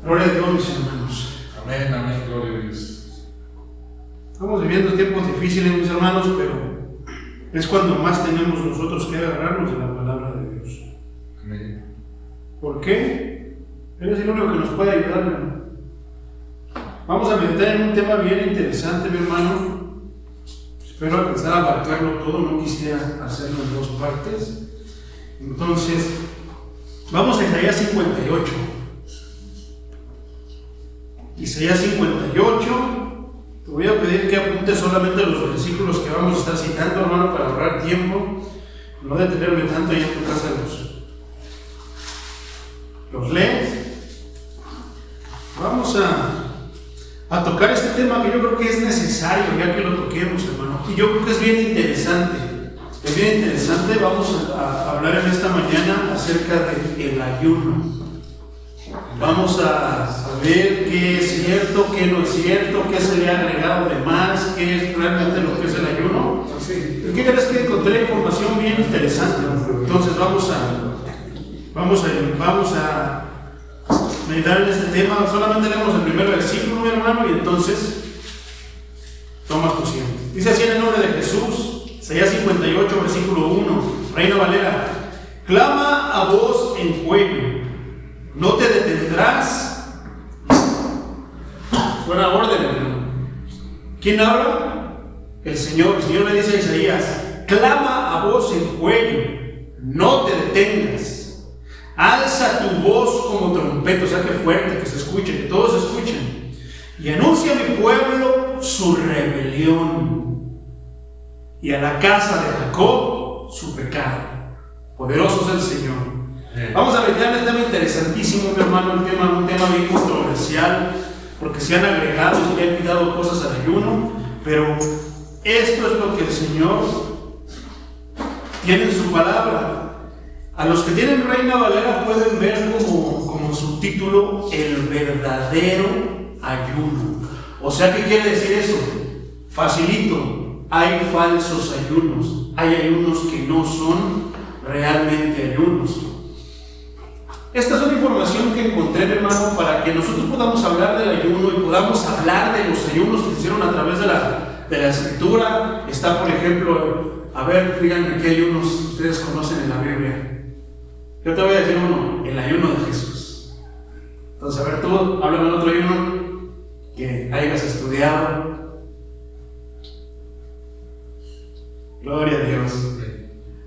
Gloria a Dios, mis hermanos. Amén, amén, gloria a Dios. Estamos viviendo tiempos difíciles, mis hermanos, pero es cuando más tenemos nosotros que agarrarnos de la palabra de Dios. Amén. ¿Por qué? Él es el único que nos puede ayudar, hermano. Vamos a meditar en un tema bien interesante, mi hermano. Espero alcanzar a abarcarlo todo, no quisiera hacerlo en dos partes. Entonces, vamos a Isaías 58. Isaías 58, te voy a pedir que apuntes solamente los versículos que vamos a estar citando, hermano, para ahorrar tiempo, no detenerme tanto ya en tu casa los lees. Vamos a tocar este tema que yo creo que es necesario ya que lo toquemos, hermano, y yo creo que es bien interesante. Es bien interesante. Vamos a hablar en esta mañana acerca del ayuno. Vamos a ver qué es cierto, qué no es cierto, qué se le ha agregado de más, qué es realmente lo que es el ayuno. ¿Qué crees que encontré información bien interesante? Entonces vamos a meditar en este tema. Solamente leemos el primer versículo, mi hermano, y entonces tomas tu siempre. Dice así en el nombre de Jesús, Isaías 58, versículo 1, Reina Valera: clama a voz en cuello, no te detendrás. Suena orden, hermano. ¿Quién habla? El Señor. El Señor le dice a Isaías: clama a voz en cuello, no te detengas. Alza tu voz como trompeta, o sea que fuerte, que se escuche, que todos escuchen. Y anuncia a mi pueblo su rebelión, y a la casa de Jacob su pecado. Poderoso es el Señor. Vamos a ver un tema interesantísimo, mi hermano, un tema bien controversial, porque se han agregado y se le han quitado cosas al ayuno, pero esto es lo que el Señor tiene en su palabra. A los que tienen Reina Valera pueden ver como subtítulo el verdadero ayuno. O sea, ¿qué quiere decir eso? Facilito, hay falsos ayunos, hay ayunos que no son realmente ayunos. Esta es una información que encontré, hermano, para que nosotros podamos hablar del ayuno y podamos hablar de los ayunos que se hicieron a través de la Escritura. Está, por ejemplo, a ver, díganme qué ayunos ustedes conocen en la Biblia. Yo te voy a decir uno, el ayuno de Jesús. Entonces, a ver, tú, háblame de otro ayuno que hayas estudiado. Gloria a Dios.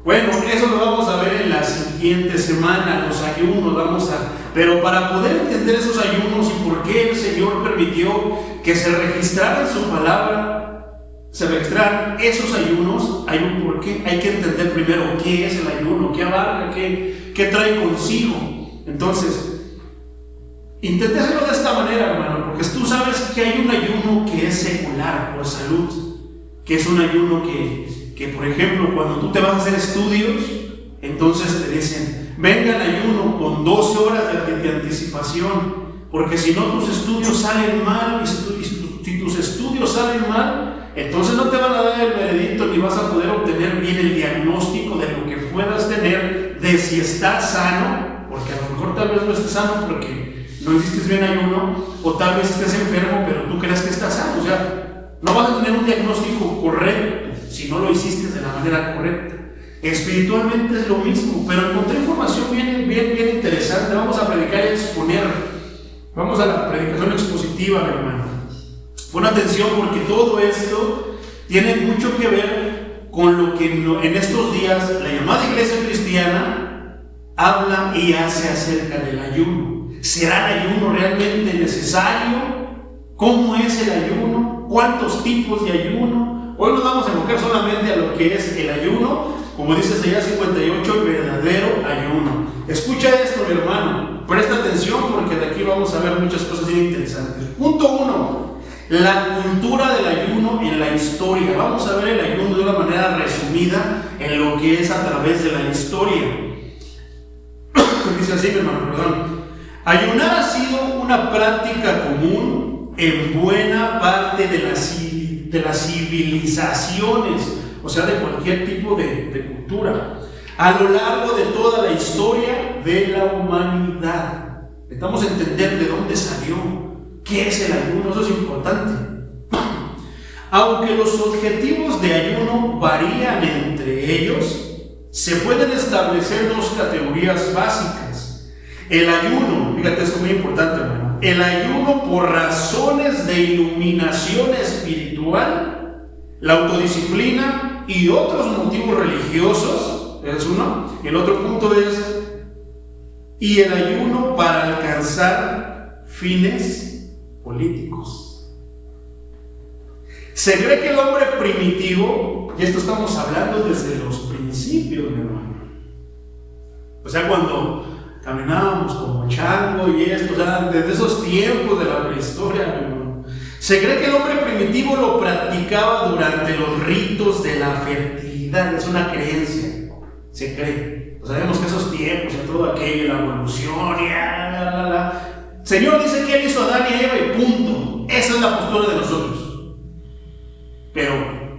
Bueno, eso lo vamos a ver en la siguiente semana, los ayunos, pero para poder entender esos ayunos y por qué el Señor permitió que se registrara en su palabra, se registraran esos ayunos, hay un porqué. Hay que entender primero qué es el ayuno, qué abarca, qué trae consigo. Entonces, intenta hacerlo de esta manera, hermano, porque tú sabes que hay un ayuno que es secular, por salud, que es un ayuno que por ejemplo, cuando tú te vas a hacer estudios, entonces te dicen: venga el ayuno con 12 horas de anticipación, porque si no tus estudios salen mal, y si tus estudios salen mal, entonces no te van a dar el veredicto ni vas a poder obtener bien el diagnóstico de lo que puedas tener, de si estás sano, porque a lo mejor tal vez no estés sano porque no hiciste bien ayuno, o tal vez estés enfermo pero tú crees que estás sano. O sea, no vas a tener un diagnóstico correcto si no lo hiciste de la manera correcta. Espiritualmente es lo mismo, pero encontré información bien interesante. Vamos a predicar y exponer. Vamos a la predicación expositiva, mi hermano. Pon atención, porque todo esto tiene mucho que ver con lo que en estos días la llamada iglesia cristiana habla y hace acerca del ayuno. ¿Será el ayuno realmente necesario? ¿Cómo es el ayuno? ¿Cuántos tipos de ayuno? Hoy nos vamos a enfocar solamente a lo que es el ayuno, como dice Isaías 58, el verdadero ayuno. Escucha esto, mi hermano, presta atención, porque de aquí vamos a ver muchas cosas bien interesantes. Punto 1, la cultura del ayuno en la historia. Vamos a ver el ayuno de una manera resumida en lo que es a través de la historia. Dice así, mi hermano, perdón. Ayunar ha sido una práctica común en buena parte de las civilizaciones, o sea, de cualquier tipo de cultura. A lo largo de toda la historia, de la humanidad. Necesitamos entender de dónde salió, qué es el ayuno, eso es importante. Aunque los objetivos de ayuno varían entre ellos, se pueden establecer dos categorías básicas. El ayuno, fíjate, esto es muy importante, hermano. El ayuno por razones de iluminación espiritual, la autodisciplina y otros motivos religiosos, es uno. El otro punto es, y el ayuno para alcanzar fines políticos. Se cree que el hombre primitivo, y esto estamos hablando desde los principios, mi hermano. O sea, cuando caminábamos como chango y esto, o sea, desde esos tiempos de la prehistoria, mi hermano. Se cree que el hombre primitivo lo practicaba durante los ritos de la fertilidad, es una creencia, se cree. Pues sabemos que esos tiempos y todo aquello, la evolución y Señor dice que Él hizo a Adán y Eva y punto. Esa es la postura de nosotros. Pero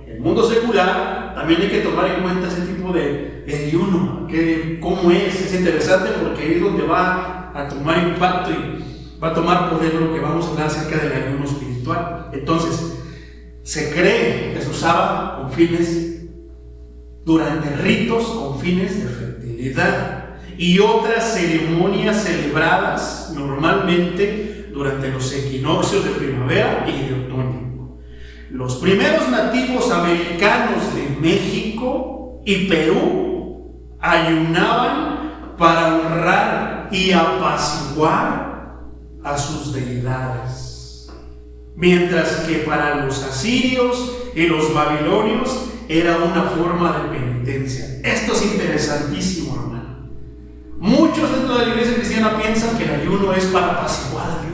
el mundo secular también hay que tomar en cuenta ese tipo de ayuno, que cómo es interesante porque ahí es donde va a tomar impacto y va a tomar poder lo que vamos a hablar acerca del ayuno espiritual. Entonces, se cree que se usaba con fines, durante ritos con fines de fertilidad y otras ceremonias celebradas normalmente durante los equinoccios de primavera y de otoño. Los primeros nativos americanos de México y Perú ayunaban para honrar y apaciguar a sus deidades, mientras que para los asirios y los babilonios era una forma de penitencia. Esto es interesantísimo, hermano. Muchos dentro de la iglesia cristiana piensan que el ayuno es para apaciguar a Dios.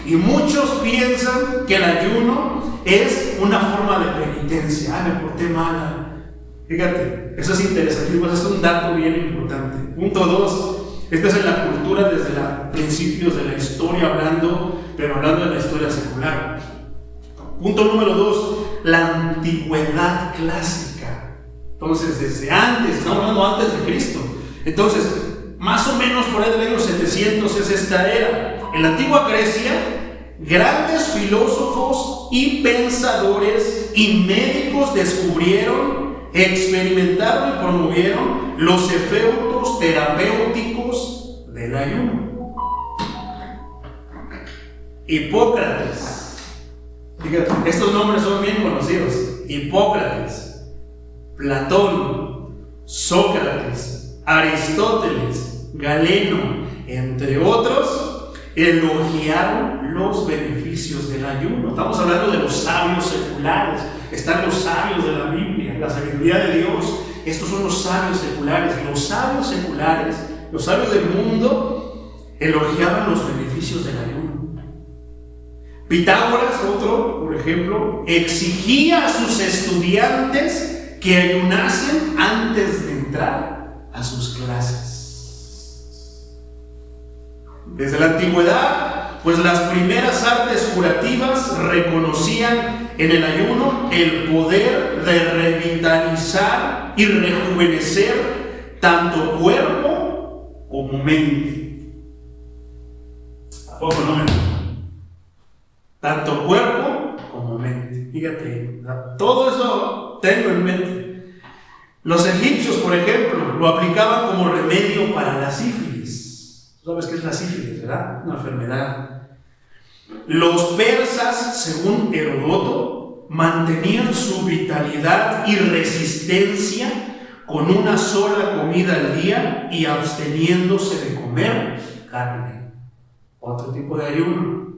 Y muchos piensan que el ayuno es una forma de penitencia. Ay, me porté mala. Fíjate, eso es interesantísimo, eso es un dato bien importante. Punto 2, esta es en la cultura desde los principios de la historia pero hablando de la historia secular. Punto número 2, la antigüedad clásica. Entonces, desde antes, estamos hablando antes de Cristo. Entonces, más o menos por ahí del año 700 es esta era. En la antigua Grecia, grandes filósofos y pensadores y médicos descubrieron, experimentaron y promovieron los efectos terapéuticos del ayuno. Hipócrates, fíjate, estos nombres son bien conocidos. Hipócrates, Platón, Sócrates, Aristóteles, Galeno, entre otros, elogiaron los beneficios del ayuno. Estamos hablando de los sabios seculares. Están los sabios de la Biblia, la sabiduría de Dios. Estos son los sabios seculares. Los sabios seculares, los sabios del mundo, elogiaban los beneficios del ayuno. Pitágoras, otro, por ejemplo, exigía a sus estudiantes que ayunasen antes de entrar a sus clases. Desde la antigüedad, pues las primeras artes curativas reconocían en el ayuno el poder de revitalizar y rejuvenecer tanto cuerpo como mente. ¿A poco no, mente? Tanto cuerpo como mente. Fíjate, todo eso tengo en mente. Los egipcios, por ejemplo, lo aplicaban como remedio para la sífilis. ¿Sabes qué es la sífilis, verdad? Una enfermedad. Los persas, según Heródoto, mantenían su vitalidad y resistencia con una sola comida al día y absteniéndose de comer carne. Otro tipo de ayuno.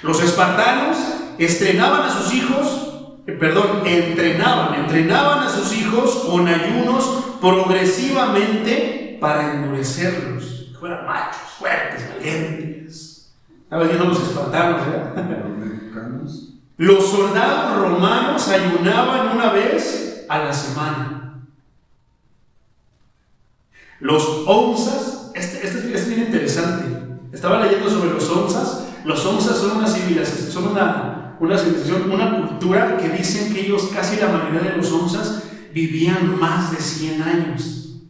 Los espartanos entrenaban a sus hijos con ayunos progresivamente para endurecerlos. Fueran machos, fuertes, valientes. ¿Sabes quién son los espartanos? Los mexicanos. Los soldados romanos ayunaban una vez a la semana. Los onzas, este es bien interesante. Estaba leyendo sobre los onzas. Los onzas son una civilización, son una civilización, una cultura que dicen que ellos, casi la mayoría de los onzas, vivían más de 100 años.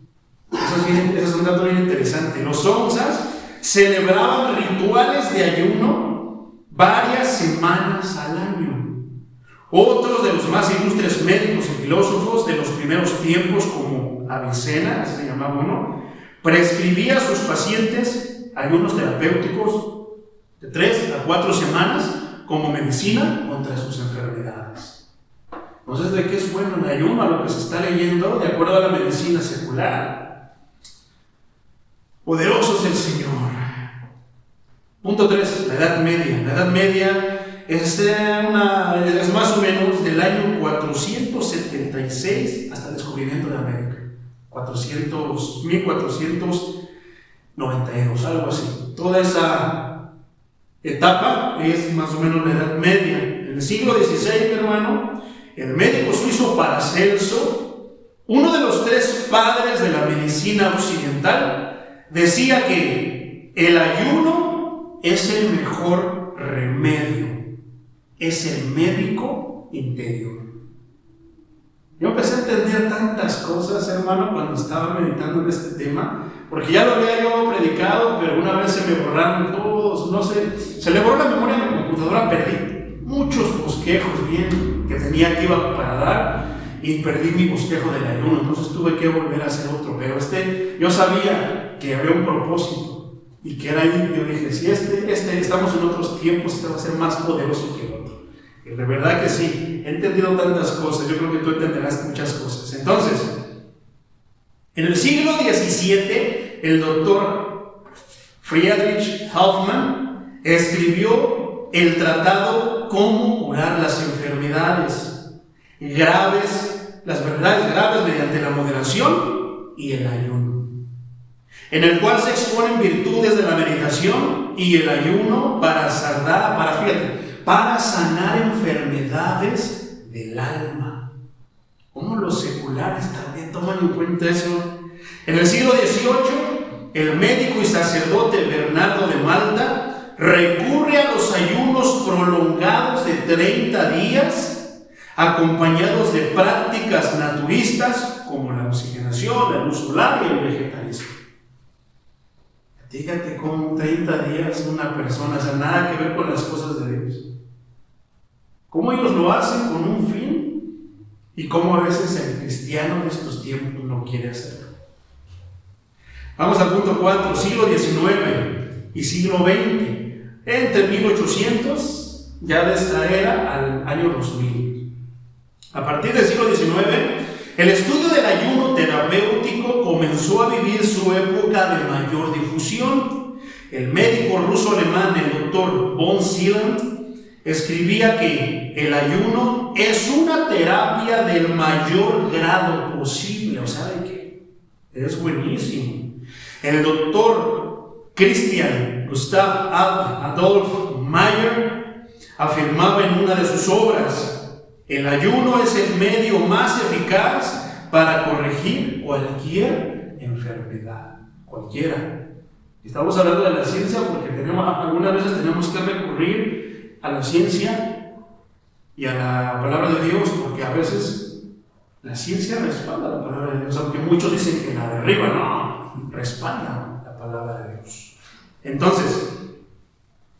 Eso es un dato bien interesante. Los Sonsas celebraban rituales de ayuno varias semanas al año. Otros de los más ilustres médicos y filósofos de los primeros tiempos, como Avicena, así se llamaba uno, prescribía a sus pacientes ayunos terapéuticos de 3 a 4 semanas como medicina contra sus enfermedades. Entonces, ¿de qué es bueno el ayuno? A lo que se está leyendo de acuerdo a la medicina secular. Poderoso es el Señor. Punto 3, la Edad Media. La Edad Media es más o menos del año 476 hasta el descubrimiento de América. 1492, algo así. Toda esa etapa es más o menos la Edad Media. En el siglo XVI, mi hermano, el médico suizo Paracelso, uno de los 3 padres de la medicina occidental, decía que el ayuno es el mejor remedio, es el médico interior. Yo empecé a entender tantas cosas, hermano, cuando estaba meditando en este tema, porque ya lo había yo predicado, pero una vez se me borraron todos, no sé, se le borró la memoria en la computadora, perdí muchos bosquejos bien que tenía que iba para dar y perdí mi bosquejo del ayuno, entonces tuve que volver a hacer otro, pero yo sabía que había un propósito y que era ahí, yo dije, si estamos en otros tiempos, este va a ser más poderoso que el otro. Y de verdad que sí, he entendido tantas cosas, yo creo que tú entenderás muchas cosas. Entonces, en el siglo XVII, el doctor Friedrich Hoffmann escribió el tratado Cómo curar las enfermedades graves, mediante la moderación y el ayuno, en el cual se exponen virtudes de la meditación y el ayuno para sanar enfermedades del alma. ¿Cómo los seculares también toman en cuenta eso? En el siglo XVIII, el médico y sacerdote Bernardo de Malta recurre a los ayunos prolongados de 30 días, acompañados de prácticas naturistas como la oxigenación, la luz solar y el vegetalismo. Fíjate cómo 30 días una persona, o sea, nada que ver con las cosas de Dios. Cómo ellos lo hacen con un fin y cómo a veces el cristiano de estos tiempos no quiere hacerlo. Vamos al punto 4, siglo XIX y siglo XX. Entre 1800, ya de esta era, al año 2000. A partir del siglo XIX, el estudio del ayuno terapéutico comenzó a vivir su época de mayor difusión. El médico ruso-alemán, el doctor von Seeland, escribía que el ayuno es una terapia del mayor grado posible. O sea, ¿de qué? Es buenísimo. El doctor Christian Gustav Adolf Meyer afirmaba en una de sus obras: el ayuno es el medio más eficaz para corregir cualquier enfermedad, cualquiera. Estamos hablando de la ciencia porque algunas veces tenemos que recurrir a la ciencia y a la palabra de Dios, porque a veces la ciencia respalda la palabra de Dios, aunque muchos dicen que la derriba, no, respalda la palabra de Dios. Entonces,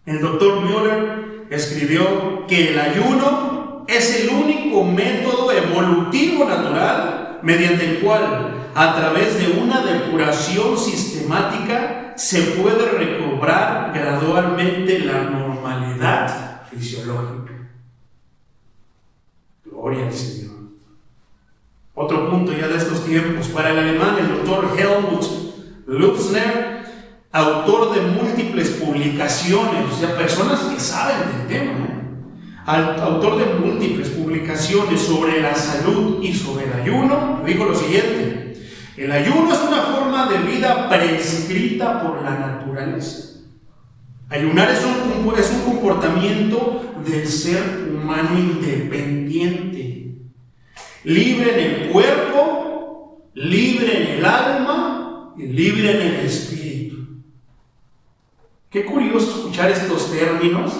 el doctor Müller escribió que el ayuno es el único método evolutivo natural mediante el cual, a través de una depuración sistemática, se puede recobrar gradualmente la normalidad fisiológica. Gloria al Señor. Otro punto ya de estos tiempos, para el alemán, el doctor Helmut Lutzner, autor de múltiples publicaciones, o sea, personas que saben del tema, autor de múltiples publicaciones sobre la salud y sobre el ayuno, dijo lo siguiente: el ayuno es una forma de vida prescrita por la naturaleza. Ayunar es un comportamiento del ser humano independiente, libre en el cuerpo, libre en el alma y libre en el espíritu. Qué curioso escuchar estos términos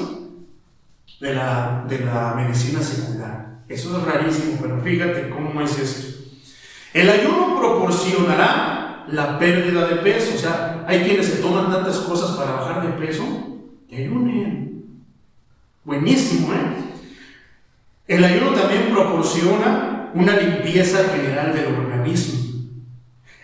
de la medicina secular. Eso es rarísimo, pero fíjate cómo es esto. El ayuno proporcionará la pérdida de peso. O sea, hay quienes se toman tantas cosas para bajar de peso que ayunen. Buenísimo, ¿eh? El ayuno también proporciona una limpieza general del organismo,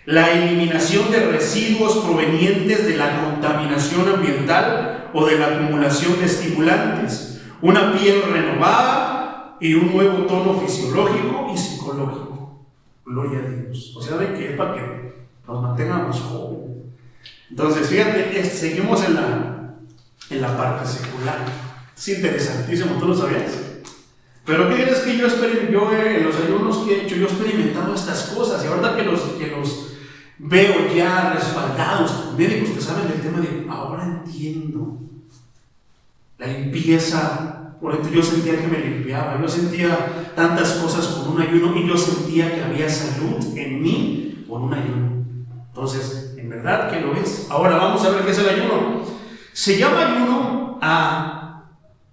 la eliminación de residuos provenientes de la contaminación ambiental o de la acumulación de estimulantes, una piel renovada y un nuevo tono fisiológico y psicológico. Gloria a Dios. O sea, de que es para que nos mantengamos jóvenes. Entonces, fíjate, seguimos en la parte secular. Es interesantísimo, ¿tú lo sabías? Pero ¿qué crees que yo en los ayunos que he hecho, yo he experimentado estas cosas? Y ahorita que los veo ya respaldados, médicos que saben del tema, de ahora entiendo la limpieza. Por ejemplo, yo sentía que me limpiaba, yo sentía tantas cosas con un ayuno y yo sentía que había salud en mí por un ayuno. Entonces, en verdad que lo es. Ahora vamos a ver qué es el ayuno. Se llama ayuno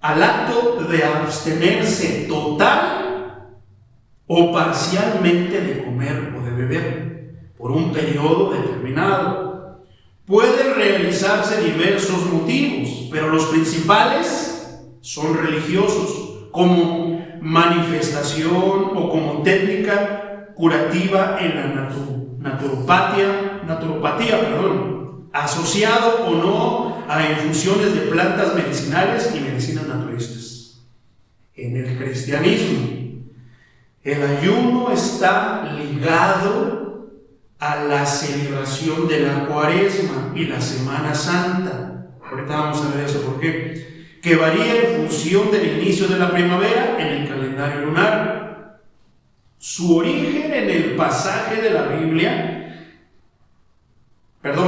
al acto de abstenerse total o parcialmente de comer o de beber por un periodo determinado. Pueden realizarse diversos motivos, pero los principales son religiosos, como manifestación o como técnica curativa en la naturopatía, asociado o no a infusiones de plantas medicinales y medicinas naturistas. En el cristianismo, el ayuno está ligado a la celebración de la Cuaresma y la Semana Santa. Ahorita vamos a ver eso, ¿por qué? Que varía en función del inicio de la primavera en el calendario lunar. Su origen en el pasaje de la Biblia,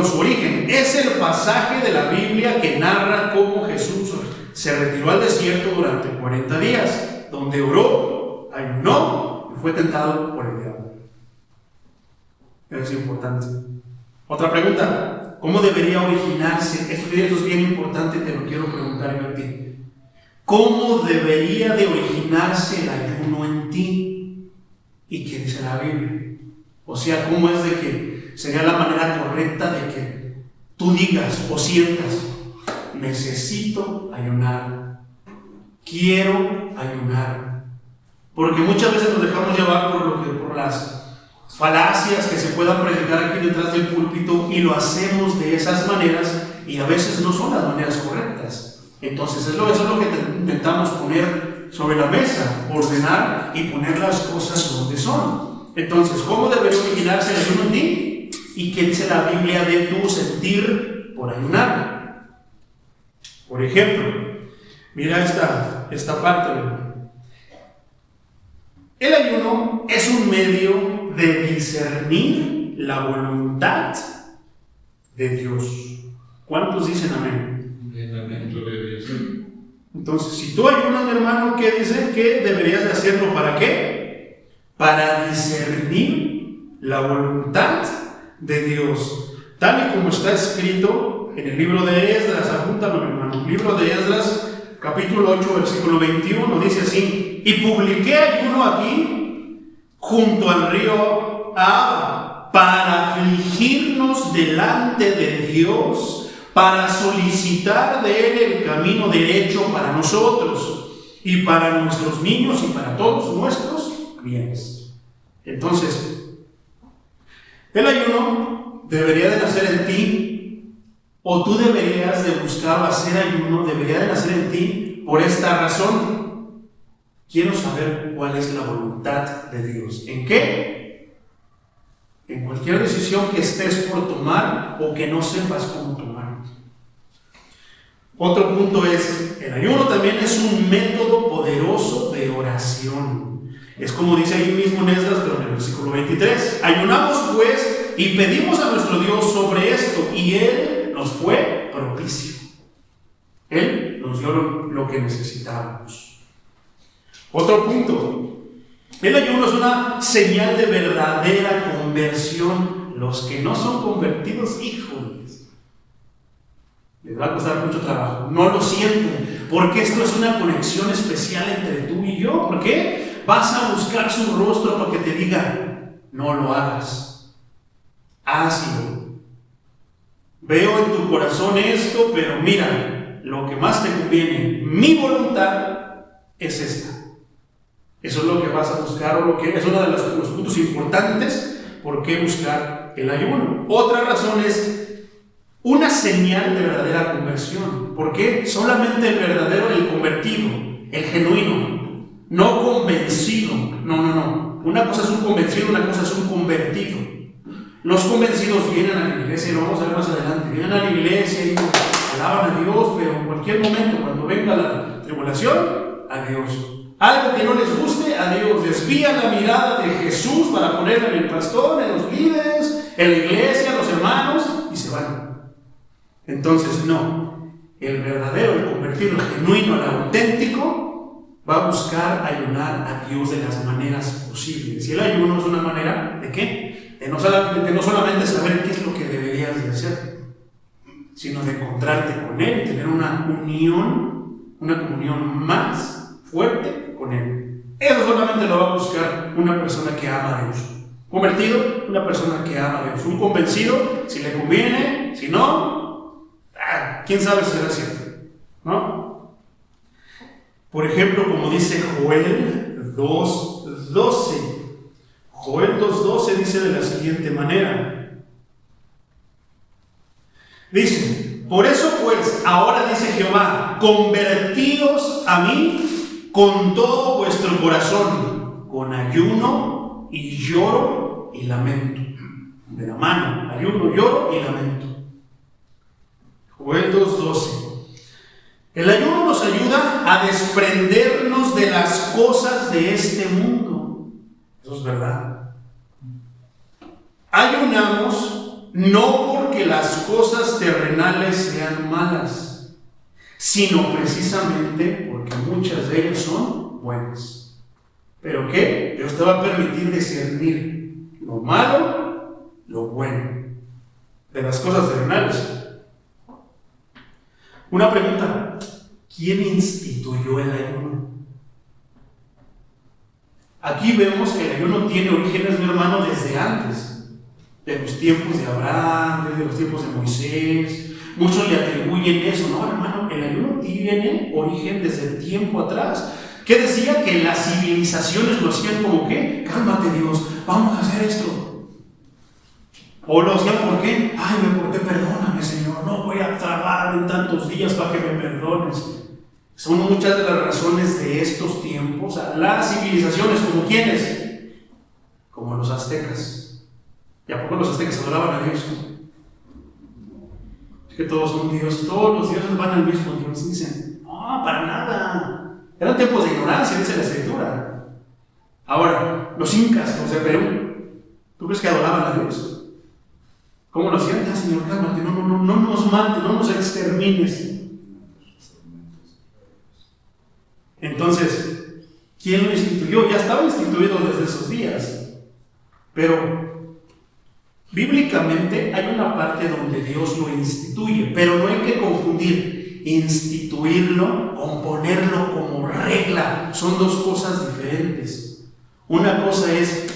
su origen es el pasaje de la Biblia que narra cómo Jesús se retiró al desierto durante 40 días, donde oró, ayunó y fue tentado por el diablo. Eso es importante. Otra pregunta: ¿cómo debería originarse? Esto es bien importante, te lo quiero preguntar yo a ti. ¿Cómo debería de originarse el ayuno en ti? ¿Y qué dice la Biblia? O sea, ¿cómo es de que sería la manera correcta de que tú digas o sientas: necesito ayunar, quiero ayunar? Porque muchas veces nos dejamos llevar por las falacias que se puedan predicar aquí detrás del púlpito y lo hacemos de esas maneras y a veces no son las maneras correctas. Entonces eso es lo que intentamos poner sobre la mesa, ordenar y poner las cosas donde son. Entonces, ¿cómo debería originarse el ayuno en ti? ¿Y qué dice la Biblia de tu sentir por ayunar? Por ejemplo, mira esta parte. El ayuno es un medio de discernir la voluntad de Dios. ¿Cuántos dicen amén? Amén. Entonces, si tú ayunas, mi hermano, ¿qué dice? Que deberías de hacerlo. ¿Para qué? Para discernir la voluntad de Dios, tal y como está escrito en el libro de Esdras. Apúntalo, mi hermano. Libro de Esdras, capítulo 8, versículo 21, dice así: y publiqué ayuno aquí junto al río Ahava para afligirnos delante de Dios, para solicitar de Él el camino derecho para nosotros y para nuestros niños y para todos nuestros bienes. Entonces, el ayuno debería de nacer en ti, o tú deberías de buscar hacer ayuno, debería de nacer en ti por esta razón: quiero saber cuál es la voluntad de Dios. ¿En qué? En cualquier decisión que estés por tomar o que no sepas cómo tomar. Otro punto es: el ayuno también es un método poderoso de oración. Es como dice ahí mismo en Esdras, pero en el versículo 23: ayunamos pues y pedimos a nuestro Dios sobre esto, y Él nos fue propicio. Él nos dio lo que necesitábamos. Otro punto: el ayuno es una señal de verdadera conversión. Los que no son convertidos, híjoles, les va a costar mucho trabajo, no lo sienten, porque esto es una conexión especial entre tú y yo. ¿Por qué? Vas a buscar su rostro para que te diga: no lo hagas. hazlo. Veo en tu corazón esto, pero mira, lo que más te conviene, mi voluntad es esta. Eso es lo que vas a buscar, o lo que es uno de los puntos importantes por qué buscar el ayuno. Otra razón es una señal de verdadera conversión. ¿Por qué? Solamente el verdadero, el convertido, el genuino, no convencido. No. Una cosa es un convencido, una cosa es un convertido. Los convencidos vienen a la iglesia, y lo vamos a ver más adelante, vienen a la iglesia y alaban a Dios, pero en cualquier momento, cuando venga la tribulación, a Dios. Algo que no les guste, a Dios. Desvían la mirada de Jesús para ponerla en el pastor, en los líderes, en la iglesia, en los hermanos, y se van. Entonces, no. El verdadero, el convertido, el genuino, el auténtico, va a buscar ayunar a Dios de las maneras posibles. Y el ayuno es una manera ¿de qué? De no solamente saber qué es lo que deberías de hacer, sino de encontrarte con Él y tener una comunión más fuerte con Él. Eso solamente lo va a buscar una persona que ama a Dios. Convertido, una persona que ama a Dios. Un convencido, si le conviene, si no, quién sabe si será cierto, ¿no? Por ejemplo, como dice Joel 2:12. Joel 2:12 dice de la siguiente manera. Dice: por eso pues, ahora dice Jehová, convertíos a mí con todo vuestro corazón, con ayuno y lloro y lamento. De la mano, ayuno, lloro y lamento. Joel 2:12. El ayuno nos ayuda a desprendernos de las cosas de este mundo. Eso es verdad. Ayunamos no porque las cosas terrenales sean malas, sino precisamente porque muchas de ellas son buenas. ¿Pero qué? Dios te va a permitir discernir lo malo, lo bueno, de las cosas terrenales. Una pregunta: ¿quién instituyó el ayuno? Aquí vemos que el ayuno tiene orígenes, mi hermano, desde antes, de los tiempos de Abraham, desde los tiempos de Moisés. Muchos le atribuyen eso. No, hermano, el ayuno tiene origen desde el tiempo atrás. ¿Qué decía? Que las civilizaciones lo hacían como que, cálmate Dios, vamos a hacer esto. O lo hacían ¿por qué? Ay, me porté, perdóname Señor, no voy a trabajar en tantos días para que me perdones. Son muchas de las razones de estos tiempos. Las civilizaciones, ¿como quiénes? Como los aztecas. ¿Y a poco los aztecas adoraban a Dios? Es que todos son dioses, todos los dioses van al mismo Dios. Dicen, no, para nada. Eran tiempos de ignorancia, dice la Escritura. Ahora, los incas, los de Perú, ¿tú crees que adoraban a Dios? ¿Cómo lo hacían? Ah, Señor, cálmate, no nos mates, no nos extermines. Entonces, ¿quién lo instituyó? Ya estaba instituido desde esos días. Pero, bíblicamente, hay una parte donde Dios lo instituye, pero no hay que confundir instituirlo con ponerlo como regla. Son dos cosas diferentes. Una cosa es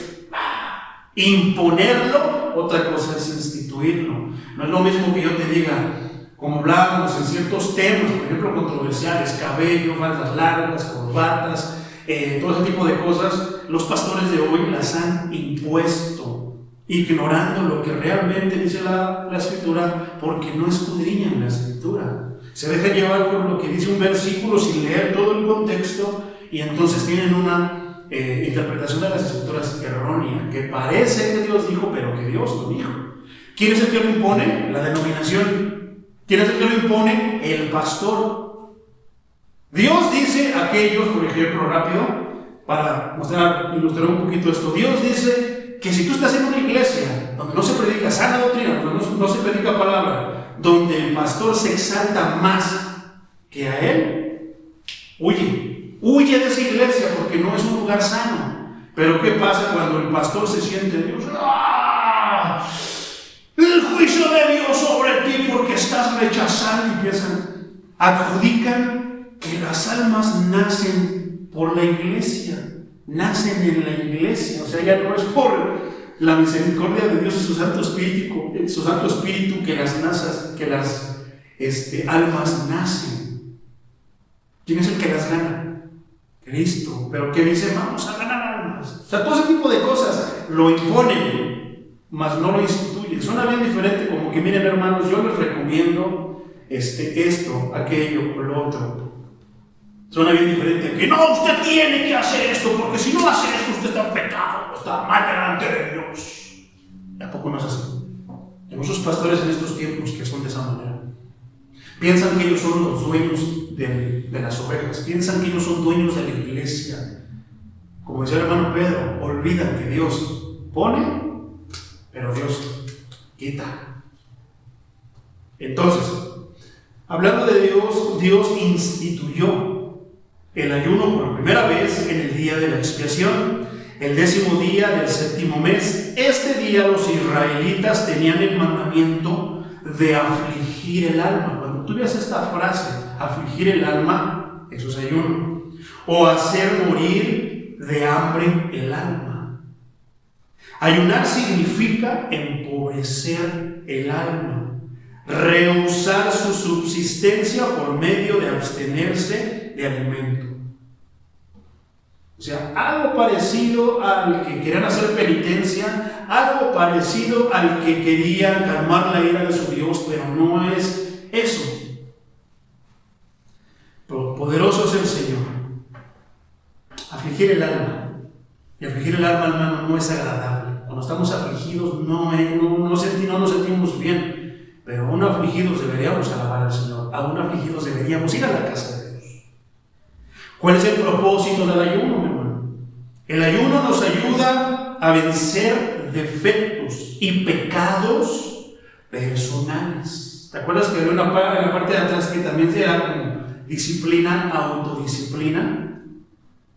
imponerlo, otra cosa es instituirlo. No es lo mismo que yo te diga, como hablábamos en ciertos temas, por ejemplo, controversiales, cabello, faldas largas, corbatas, todo ese tipo de cosas, los pastores de hoy las han impuesto, ignorando lo que realmente dice la Escritura, porque no escudriñan la Escritura. Se dejan llevar por lo que dice un versículo sin leer todo el contexto, y entonces tienen una interpretación de las Escrituras errónea, que parece que Dios dijo, pero que Dios no dijo. ¿Quién es el que lo impone? La denominación. ¿Quién es el que lo impone? El pastor. Dios dice a aquellos, por ejemplo, rápido, para ilustrar un poquito esto, Dios dice que si tú estás en una iglesia donde no se predica sana doctrina, donde no se predica palabra, donde el pastor se exalta más que a él, huye de esa iglesia porque no es un lugar sano. Pero ¿qué pasa cuando el pastor se siente Dios? ¡Ah! El juicio de Dios sobre ti porque estás rechazando, y empiezan, adjudican que las almas nacen por la iglesia, nacen en la iglesia, o sea, ya no es por la misericordia de Dios y su Santo Espíritu que las almas nacen. ¿Quién es el que las gana? Cristo. Pero que dice, vamos a ganar almas. O sea, todo ese tipo de cosas lo imponen, mas no lo instituyen. Suena bien diferente, como que miren, hermanos, yo les recomiendo esto, aquello o lo otro. Suena bien diferente que no, usted tiene que hacer esto, porque si no hace esto, usted está en pecado, está mal delante de Dios. ¿A poco no es así? Hay muchos pastores en estos tiempos que son de esa manera. Piensan que ellos son los dueños de las ovejas, piensan que ellos son dueños de la iglesia. Como decía el hermano Pedro, olvidan que Dios pone, pero Dios quita. Entonces, hablando de Dios, Dios instituyó el ayuno por primera vez en el día de la expiación, el 10º día del 7º mes. Este día los israelitas tenían el mandamiento de afligir el alma. Cuando tú veas esta frase, afligir el alma, eso es ayuno. O hacer morir de hambre el alma. Ayunar significa empobrecer el alma, rehusar su subsistencia por medio de abstenerse de alimento. O sea, algo parecido al que querían hacer penitencia, algo parecido al que querían calmar la ira de su Dios, pero no es eso. Pero poderoso es el Señor. Afligir el alma. Y afligir el alma, hermano, no es agradable. Cuando estamos afligidos no nos sentimos bien. Pero aún afligidos deberíamos alabar al Señor. Aún afligidos deberíamos ir a la casa de Dios. ¿Cuál es el propósito del ayuno, mi hermano? El ayuno nos ayuda a vencer defectos y pecados personales. ¿Te acuerdas que había en la parte de atrás que también era como disciplina, autodisciplina?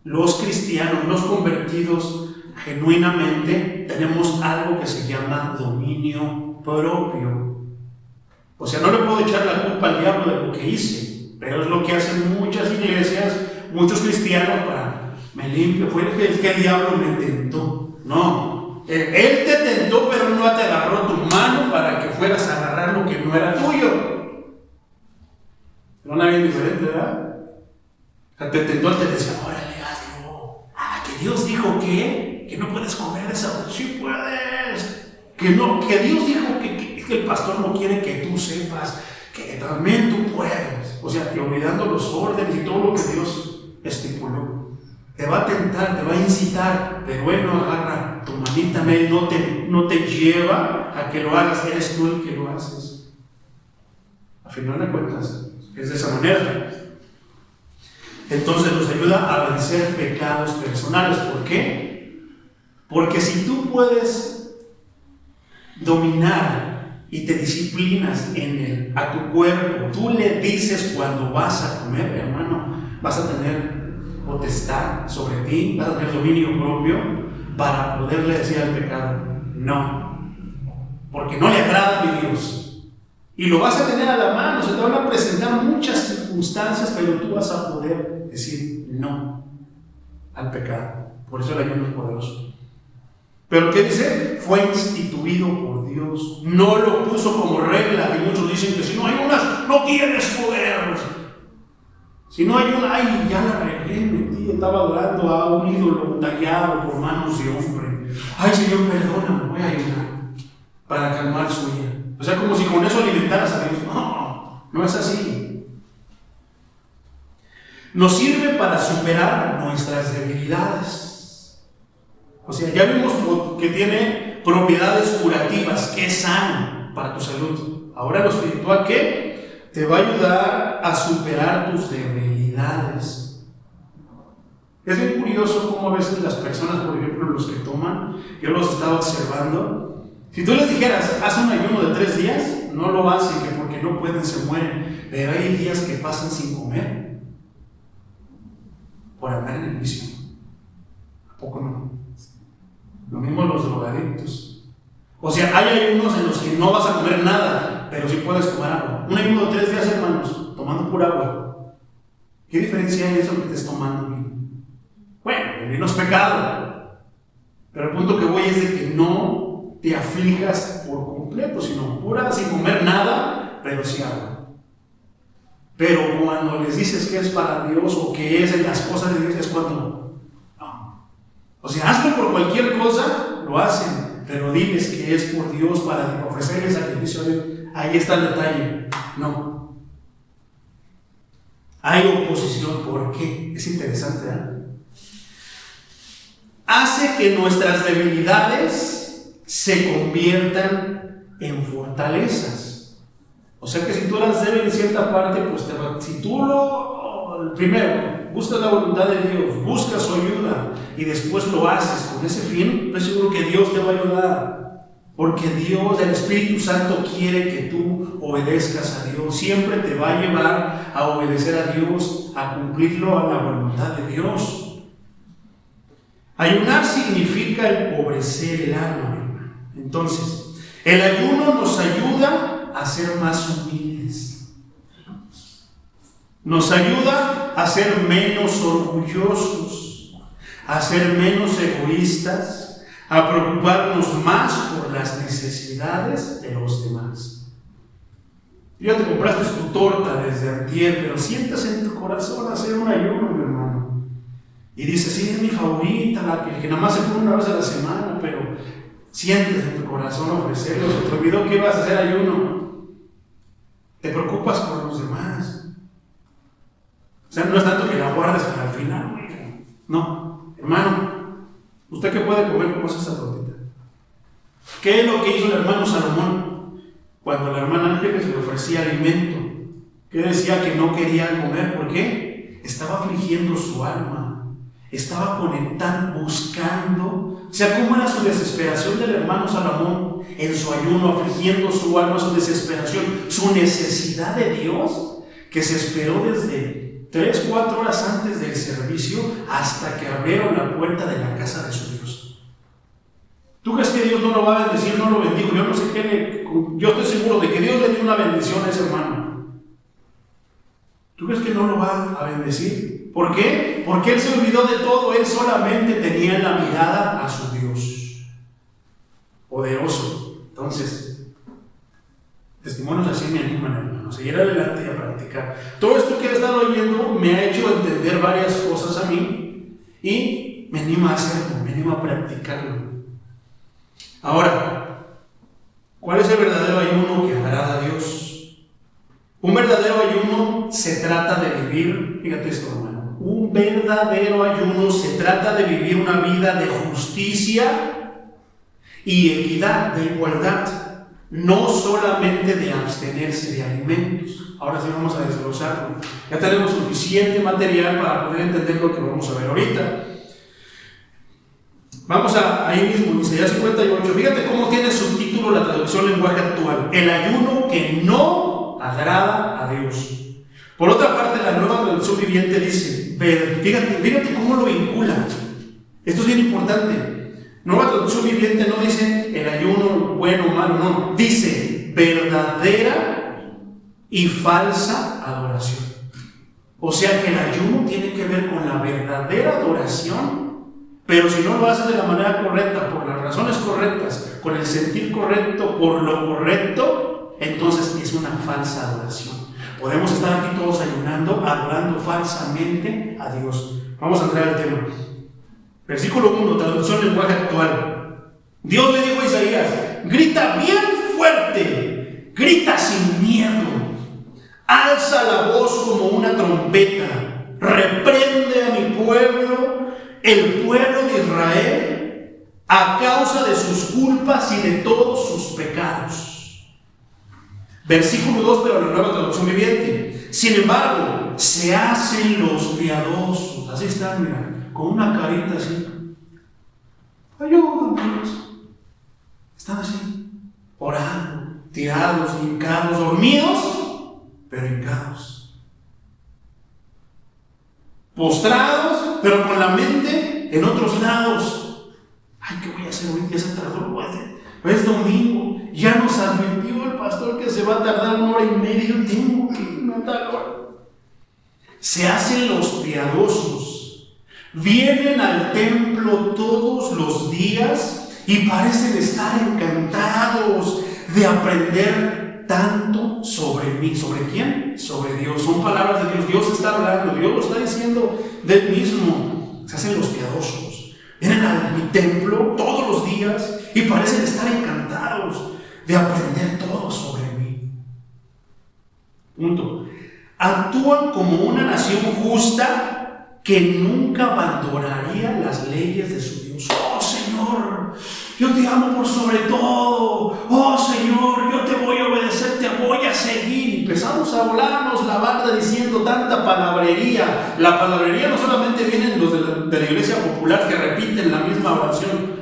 Los cristianos, los convertidos, genuinamente tenemos algo que se llama dominio propio. O sea, no le puedo echar la culpa al diablo de lo que hice, pero es lo que hacen muchas iglesias, muchos cristianos para, me limpio, fue que el diablo me tentó. No, él te tentó, pero no te agarró tu mano para que fueras a agarrar lo que no era tuyo. No era bien diferente, ¿verdad? O sea, te tentó, él te decía, órale, hazlo. Que Dios dijo que no puedes comer esa fruta. Sí puedes. Que Dios dijo que el pastor no quiere que tú sepas que también tú puedes. O sea, que olvidando los órdenes y todo lo que Dios estipuló. Te va a tentar, te va a incitar, pero Él no agarra tu manita, Él no te lleva a que lo hagas, eres tú el que lo haces. A final de cuentas, es de esa manera. Entonces nos ayuda a vencer pecados personales. ¿Por qué? Porque si tú puedes dominar y te disciplinas a tu cuerpo, tú le dices cuando vas a comer, hermano, vas a tener potestad sobre ti, vas a tener dominio propio para poderle decir al pecado, no, porque no le agrada a mi Dios. Y lo vas a tener a la mano, se te van a presentar muchas circunstancias, pero tú vas a poder decir no al pecado. Por eso el ayuno es poderoso. Pero ¿qué dice? Fue instituido por Dios. No lo puso como regla, que muchos dicen que si no ayunas, no tienes poder. Si no ayunas, ay, ya la regué, metí, estaba adorando a un ídolo tallado por manos de hombre. Ay, Señor, perdóname, voy a ayunar para calmar su ira. O sea, como si con eso alimentaras a Dios. No es así. Nos sirve para superar nuestras debilidades. O sea, ya vimos que tiene propiedades curativas, que es sano para tu salud. Ahora lo espiritual, ¿qué? Te va a ayudar a superar tus debilidades. Es bien curioso cómo a veces las personas, por ejemplo, los que toman, yo los estaba observando. Si tú les dijeras, haz un ayuno de 3 días, no lo hacen, que porque no pueden, se mueren. Pero hay días que pasan sin comer por andar en el vicio. ¿A poco no? Lo mismo los drogadictos. O sea, hay ayunos en los que no vas a comer nada, pero sí puedes comer agua. Un ayuno de 3 días, hermanos, tomando pura agua. ¿Qué diferencia hay eso que estés tomando vino? Bueno, el vino es pecado. Pero el punto que voy es de que no te aflijas por completo, sino pura, sin comer nada, pero sí agua. Pero cuando les dices que es para Dios o que es en las cosas de Dios, es cuando no. O sea, hazlo por cualquier cosa, lo hacen, pero diles que es por Dios para ofrecerle sacrificio a Dios. Ahí está el detalle. No. Hay oposición. ¿Por qué? Es interesante, hace que nuestras debilidades se conviertan en fortalezas. O sea que si tú eras débil en cierta parte, pues si tú primero buscas la voluntad de Dios, buscas su ayuda y después lo haces con ese fin, estoy seguro que Dios te va a ayudar. Porque Dios, el Espíritu Santo, quiere que tú obedezcas a Dios. Siempre te va a llevar a obedecer a Dios, a cumplirlo a la voluntad de Dios. Ayunar significa empobrecer el alma, hermano. Entonces, el ayuno nos ayuda a ser más humildes. Nos ayuda a ser menos orgullosos, a ser menos egoístas, a preocuparnos más por las necesidades de los demás. Ya te compraste tu torta desde antier, pero sientas en tu corazón hacer un ayuno, mi hermano. Y dices, sí, es mi favorita, la que nada más se come una vez a la semana, pero sientes en tu corazón ofrecerlo. Se te olvidó que ibas a hacer ayuno. Te preocupas por los demás. O sea, no es tanto que la guardes para el final. No, hermano, ¿usted qué puede comer? ¿Cómo es esa tortita? ¿Qué es lo que hizo el hermano Salomón cuando la hermana Ángeles le ofrecía alimento? ¿Qué decía que no quería comer? ¿Por qué? Estaba afligiendo su alma. Estaba conectando, buscando. O sea, ¿cómo era su desesperación del hermano Salomón en su ayuno, afligiendo su alma, su desesperación, su necesidad de Dios, que se esperó desde 3-4 horas antes del servicio hasta que abrieron la puerta de la casa de su Dios? ¿Tú crees que Dios no lo va a bendecir? No lo bendijo. Yo no sé yo estoy seguro de que Dios le dio una bendición a ese hermano. ¿Tú crees que no lo va a bendecir? ¿Por qué? Porque él se olvidó de todo. Él solamente tenía en la mirada a su Dios poderoso. Entonces, testimonios así me animan, hermano, a seguir adelante y a practicar. Todo esto que he estado oyendo me ha hecho entender varias cosas a mí y me anima a hacerlo, me anima a practicarlo. Ahora, ¿cuál es el verdadero ayuno que agrada a Dios? Un verdadero ayuno se trata de vivir, fíjate esto, hermano, un verdadero ayuno se trata de vivir una vida de justicia y equidad, de igualdad, no solamente de abstenerse de alimentos. Ahora sí vamos a desglosarlo. Ya tenemos suficiente material para poder entender lo que vamos a ver ahorita. Vamos ahí mismo, Isaías 58. Fíjate cómo tiene subtítulo la traducción lenguaje actual: el ayuno que no agrada a Dios. Por otra parte, la nueva traducción viviente dice, fíjate cómo lo vincula. Esto es bien importante. Nueva traducción viviente no dice el ayuno bueno o malo, no. Dice verdadera y falsa adoración. O sea que el ayuno tiene que ver con la verdadera adoración. Pero si no lo haces de la manera correcta, por las razones correctas, con el sentir correcto, por lo correcto, entonces es una falsa adoración. Podemos estar aquí todos ayunando, adorando falsamente a Dios. Vamos a entrar al tema. Versículo 1, traducción lenguaje actual. Dios le dijo a Isaías: grita bien fuerte, grita sin miedo, alza la voz como una trompeta, reprende a mi pueblo, el pueblo de Israel, a causa de sus culpas y de todos sus pecados. Versículo 2, pero la nueva traducción viviente. Sin embargo, se hacen los piadosos. Así están, mira, con una carita así. Ayúdame, Dios. Están así, orando, tirados, hincados, dormidos, pero hincados. Postrados, pero con la mente en otros lados. Ay, ¿qué voy a hacer hoy? ¿Qué se tardó? Es domingo. Ya nos advirtió el pastor que se va a tardar 1 hora y media. Yo tengo que irme a tal hora. Se hacen los piadosos, Vienen al templo todos los días y parecen estar encantados de aprender tanto sobre mí. ¿Sobre quién? Sobre Dios. Son palabras de Dios. Dios está hablando. Dios lo está diciendo del mismo. Se hacen los piadosos. Vienen a mi templo todos los días y parecen estar encantados de aprender todo sobre mí. Punto. Actúan como una nación justa que nunca abandonaría las leyes de su Dios. Oh Señor, yo te amo por sobre todo. Oh Señor, yo te voy a obedecer, te voy a seguir. Empezamos a volarnos la banda diciendo tanta palabrería. La palabrería no solamente vienen los de la iglesia popular que repiten la misma oración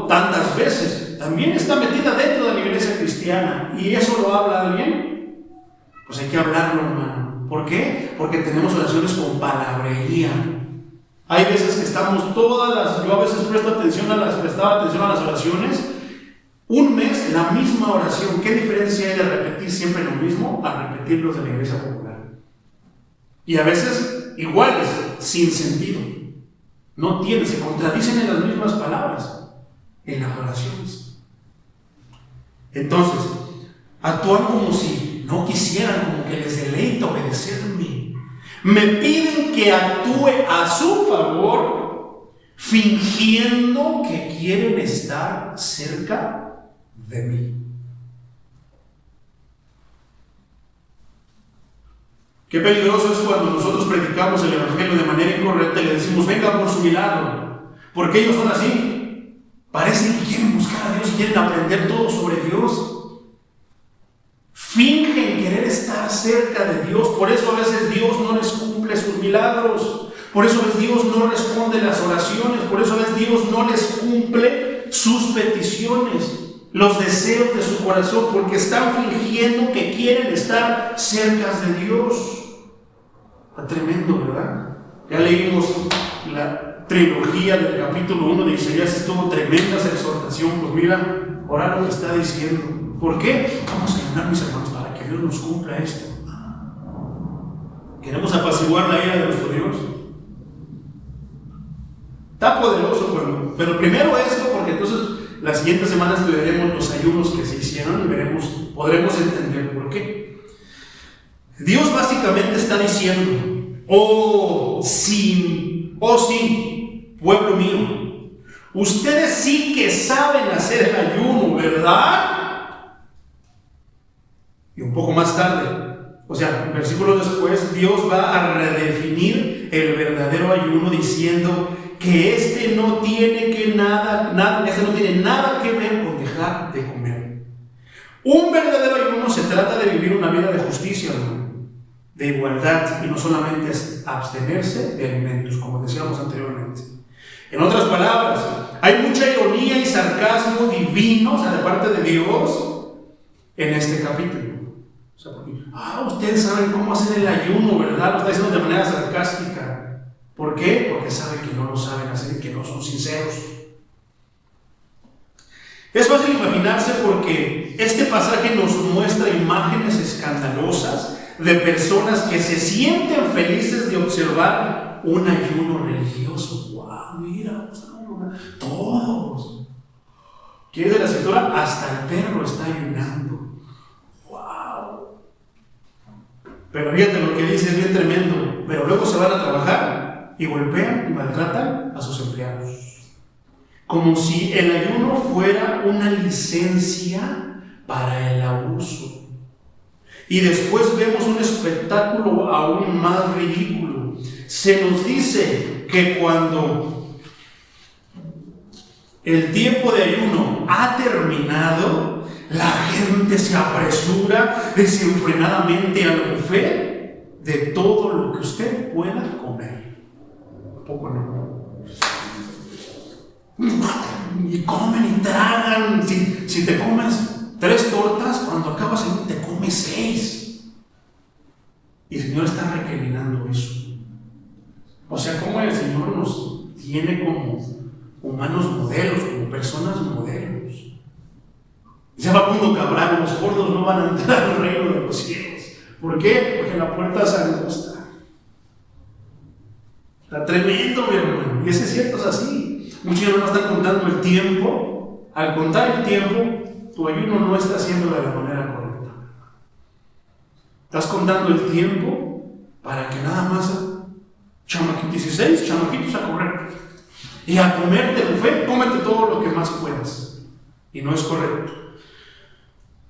tantas veces. También está metida dentro de la iglesia cristiana. ¿Y eso lo habla alguien? Pues hay que hablarlo, hermano. ¿Por qué? Porque tenemos oraciones con palabrería. Hay veces que estamos yo a veces prestaba atención a las oraciones. Un mes, la misma oración. ¿Qué diferencia hay de repetir siempre lo mismo a repetir los de la iglesia popular? Y a veces iguales, sin sentido. No se contradicen en las mismas palabras, en las oraciones. Entonces, actúan como si no quisieran, como que les deleita obedecerme. Me piden que actúe a su favor, fingiendo que quieren estar cerca de mí. Qué peligroso es cuando nosotros predicamos el evangelio de manera incorrecta y le decimos, venga por su milagro. Porque ellos son así. Parecen que quieren buscar a Dios, quieren aprender todo sobre Dios. Fingen querer estar cerca de Dios. Por eso a veces Dios no les cumple sus milagros. Por eso a veces Dios no responde las oraciones. Por eso a veces Dios no les cumple sus peticiones, los deseos de su corazón, porque están fingiendo que quieren estar cerca de Dios. Está tremendo, ¿verdad? Ya leímos la trilogía del capítulo 1 de Isaías, estuvo tremenda esa exhortación. Pues mira, ahora lo que está diciendo. ¿Por qué? Vamos a ayunar, mis hermanos, para que Dios nos cumpla esto. ¿Queremos apaciguar la ira de nuestro Dios? Está poderoso, pero primero esto, porque entonces las siguientes semanas estudiaremos los ayunos que se hicieron y podremos entender por qué. Dios básicamente está diciendo, sí, pueblo mío, ustedes sí que saben hacer el ayuno, ¿verdad? Y un poco más tarde, un versículo después, Dios va a redefinir el verdadero ayuno diciendo que este no tiene nada que ver con dejar de comer. Un verdadero ayuno se trata de vivir una vida de justicia, de igualdad, y no solamente es abstenerse de alimentos, como decíamos anteriormente. En otras palabras, hay mucha ironía y sarcasmo divino, de parte de Dios, en este capítulo. Ustedes saben cómo hacer el ayuno, ¿verdad? Lo está diciendo de manera sarcástica. ¿Por qué? Porque saben que no lo saben hacer y que no son sinceros. Es fácil imaginarse porque este pasaje nos muestra imágenes escandalosas de personas que se sienten felices de observar un ayuno religioso. ¡Wow! Mira, todos. ¿Quieres de la escritura? Hasta el perro está ayunando. ¡Wow! Pero fíjate lo que dice, es bien tremendo. Pero luego se van a trabajar y golpean y maltratan a sus empleados. Como si el ayuno fuera una licencia para el abuso. Y después vemos un espectáculo aún más ridículo. Se nos dice que cuando el tiempo de ayuno ha terminado, la gente se apresura desenfrenadamente al buffet de todo lo que usted pueda comer. ¿A poco no? Y comen y tragan. Si te comes 3 tortas, cuando acabas te comes 6. Y el Señor está recriminando eso. O sea, cómo el Señor nos tiene como humanos modelos, como personas modelos. Dice Facundo Cabral, los gordos no van a entrar al reino de los cielos. ¿Por qué? Porque la puerta es angosta. Está tremendo, mi hermano. Y ese es cierto, es así. Muchos ya no están contando el tiempo. Al contar el tiempo, tu ayuno no está haciendo de la manera correcta. Estás contando el tiempo para que nada más 16 chamaquitos a correr. Y a comerte el buffet, cómete todo lo que más puedas. Y no es correcto.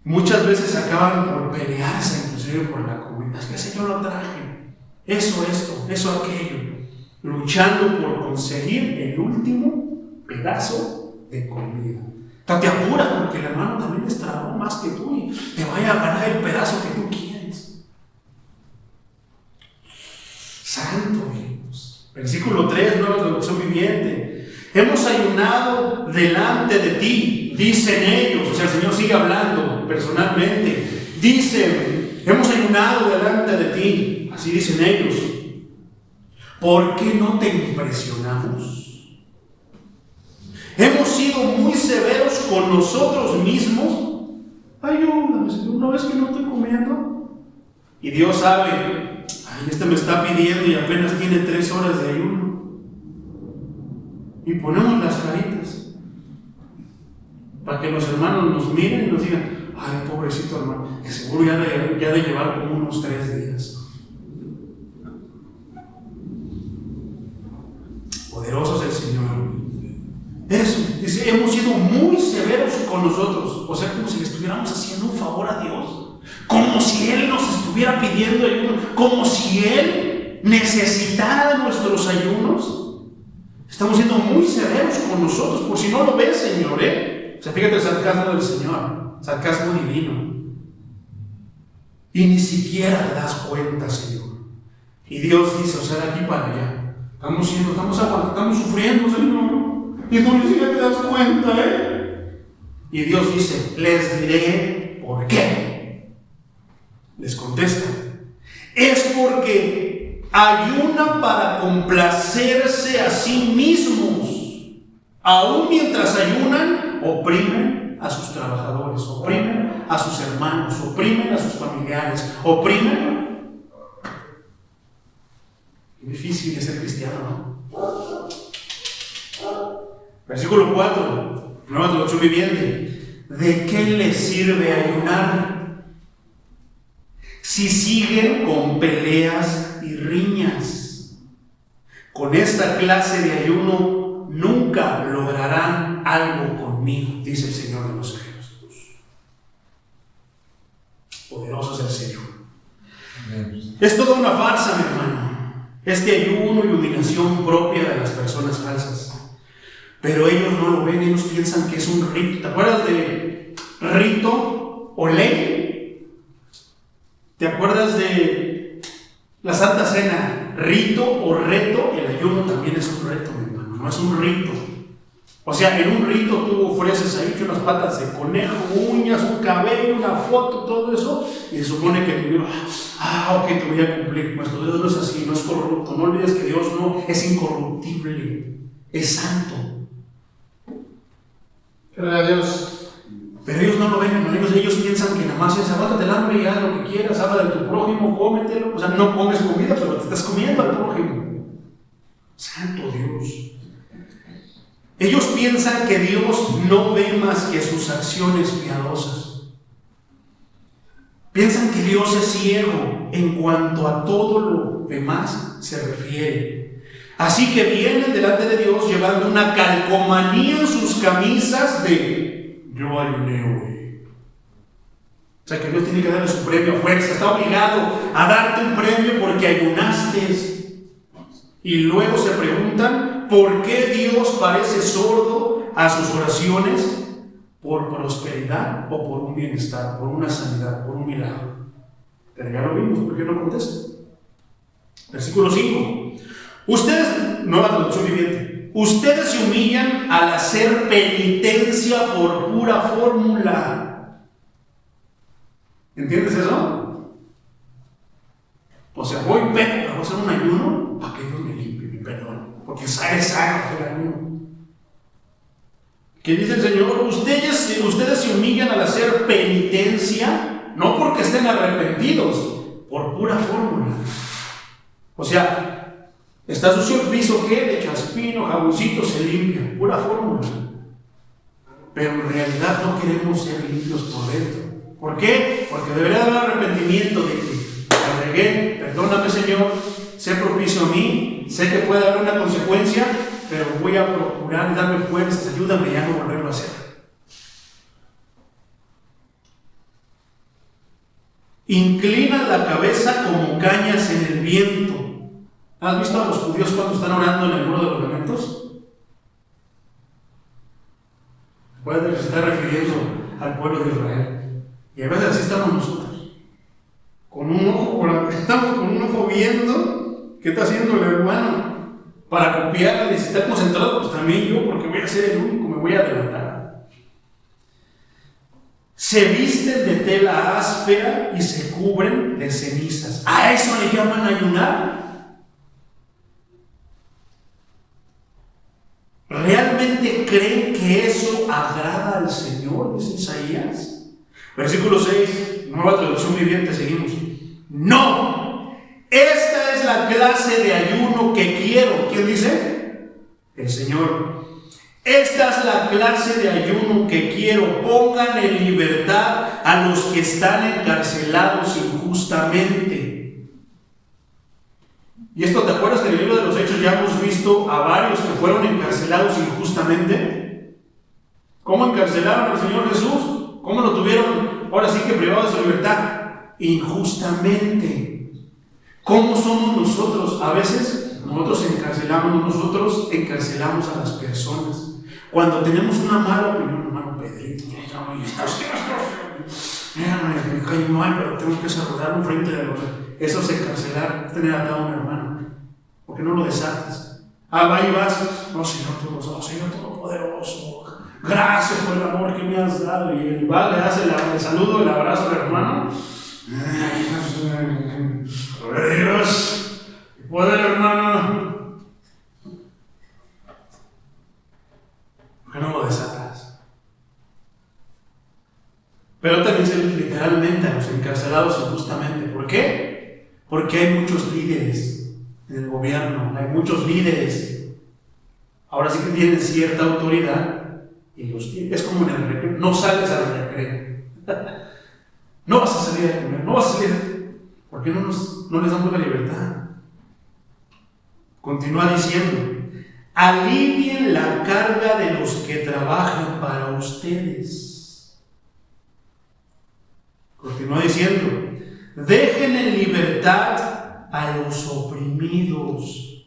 Muchas veces acaban por pelearse, inclusive por la comida. Es que ese yo lo traje. Eso, aquello. Luchando por conseguir el último pedazo de comida. Te apuras porque el hermano también es trabajó más que tú y te vaya a ganar el pedazo que tú quieres. Santo Dios. Versículo 3, nueva traducción viviente. Hemos ayunado delante de ti, dicen ellos. O sea, el Señor sigue hablando personalmente. Dicen, hemos ayunado delante de ti. Así dicen ellos. ¿Por qué no te impresionamos? Hemos sido muy severos con nosotros mismos. Ayúdame, Señor, ¿no ves que no estoy comiendo? Y Dios sabe, este me está pidiendo y apenas tiene 3 horas de ayuno. Y ponemos las caritas para que los hermanos nos miren y nos digan, ay, pobrecito hermano, que seguro ya de llevar como unos 3 días. Poderoso es el Señor. Eso, dice, hemos sido muy severos con nosotros. O sea, como si le estuviéramos haciendo un favor a Dios. Como si Él nos estuviera pidiendo ayuno. Como si Él necesitara de nuestros ayunos. Estamos siendo muy severos con nosotros. Por si no lo ves, Señor, O sea, fíjate el sarcasmo del Señor. Sarcasmo divino. Y ni siquiera te das cuenta, Señor. Y Dios dice, o sea, de aquí para allá. Estamos aguantando, estamos sufriendo, Señor. Y tú ni siquiera te das cuenta, Y Dios dice, les diré por qué. Les contesta, es porque ayunan para complacerse a sí mismos. Aún mientras ayunan, oprimen a sus trabajadores, oprimen a sus hermanos, oprimen a sus familiares, oprimen. Difícil de ser cristiano, ¿no? Versículo 4, nueva traducción viviente. ¿De qué les sirve ayunar si siguen con peleas y riñas? Con esta clase de ayuno nunca lograrán algo conmigo, dice el Señor de los ejércitos. Poderoso es el Señor. Es toda una farsa, mi hermano. Este ayuno y iluminación propia de las personas falsas. Pero ellos no lo ven, ellos piensan que es un rito. ¿Te acuerdas de rito o ley? ¿Te acuerdas de la Santa Cena? Rito o reto, el ayuno también es un reto, mi hermano, no es un rito. O sea, en un rito tú ofreces ahí unas patas de conejo, uñas, un cabello, una foto, todo eso, y se supone que tú ok, te voy a cumplir. Nuestro Dios no es así, no es corrupto. No olvides que Dios no es incorruptible, es santo. Pero a Dios. Pero ellos no lo ven, hermanos. Ellos piensan que nada más es aguántate el hambre y haz lo que quieras, habla de tu prójimo, cómetelo. O sea, no comes comida, pero te estás comiendo al prójimo. Santo Dios. Ellos piensan que Dios no ve más que sus acciones piadosas. Piensan que Dios es ciego en cuanto a todo lo demás se refiere. Así que vienen delante de Dios llevando una calcomanía en sus camisas de yo ayuné hoy. O sea que Dios tiene que darle su premio a fuerza. Está obligado a darte un premio porque ayunaste. Y luego se preguntan ¿por qué Dios parece sordo a sus oraciones? ¿Por prosperidad o por un bienestar, por una sanidad, por un milagro? Pero ya lo vimos, ¿por qué no contesta? Versículo 5. Ustedes, nueva traducción viviente, ustedes se humillan al hacer penitencia por pura fórmula. ¿Entiendes eso? O sea, voy a hacer un ayuno para que Dios me limpie, me perdone, porque sale sano el ayuno. ¿Qué dice el Señor? Ustedes se humillan al hacer penitencia, no porque estén arrepentidos, por pura fórmula. O sea, Está sucio el piso, ¿qué? De chaspino, jaboncito, se limpia, pura fórmula. Pero en realidad no queremos ser limpios por dentro. ¿Por qué? Porque debería haber arrepentimiento de que la regué, perdóname Señor, sé propicio a mí, sé que puede haber una consecuencia, pero voy a procurar darme fuerzas, ayúdame a no volverlo a hacer. Inclina la cabeza como cañas en el viento. ¿Has visto a los judíos cuando están orando en el muro de los lamentos? Puede que se está refiriendo al pueblo de Israel. Y a veces así estamos nosotros. Con un ojo, estamos con un ojo viendo qué está haciendo el hermano. Para copiarle, si está concentrado, pues también yo, porque voy a ser el único, me voy a adelantar. Se visten de tela áspera y se cubren de cenizas. ¿A eso le llaman ayunar? ¿Realmente creen que eso agrada al Señor? Dice Isaías. Versículo 6, nueva traducción viviente, seguimos. No, esta es la clase de ayuno que quiero. ¿Quién dice? El Señor. Esta es la clase de ayuno que quiero. Pongan en libertad a los que están encarcelados injustamente. Y esto, ¿te acuerdas que en el libro de los Hechos ya hemos visto a varios que fueron encarcelados injustamente? ¿Cómo encarcelaron al Señor Jesús? ¿Cómo lo tuvieron ahora sí que privado de su libertad? Injustamente. ¿Cómo somos nosotros? A veces nosotros encarcelamos a las personas. Cuando tenemos una mala opinión, hermano Pedrito, me cae mal, pero tengo que saludarlo frente de los... Eso es encarcelar, es tener atado a un hermano. Porque no lo desatas. Ahí vas. No, Señor Todopoderoso. Gracias por el amor que me has dado. Y él va, le das el saludo, el abrazo al hermano. Gloria a Dios. Poder, hermano. ¿Por qué no lo desatas? Pero también se literalmente a los encarcelados injustamente. ¿Por qué? Porque hay muchos líderes en el gobierno, hay muchos líderes. Ahora sí que tienen cierta autoridad y los es como en el recreo. No sales al recreo. No vas a salir a comer, no vas a salir. ¿Por qué no les damos la libertad? Continúa diciendo: alivien la carga de los que trabajan para ustedes. Continúa diciendo: dejen en libertad a los oprimidos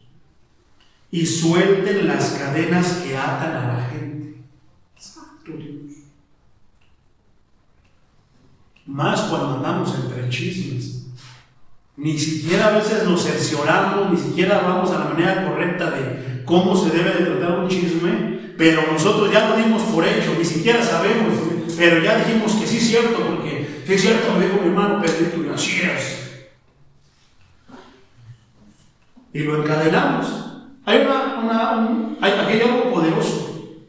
y suelten las cadenas que atan a la gente. Santo Dios. Más cuando andamos entre chismes. Ni siquiera a veces nos cercioramos, ni siquiera vamos a la manera correcta de cómo se debe de tratar un chisme, pero nosotros ya lo dimos por hecho, ni siquiera sabemos, pero ya dijimos que sí es cierto, porque sí es cierto, me dijo mi hermano Pedrito, y así es. Y lo encadenamos. Aquí hay algo poderoso.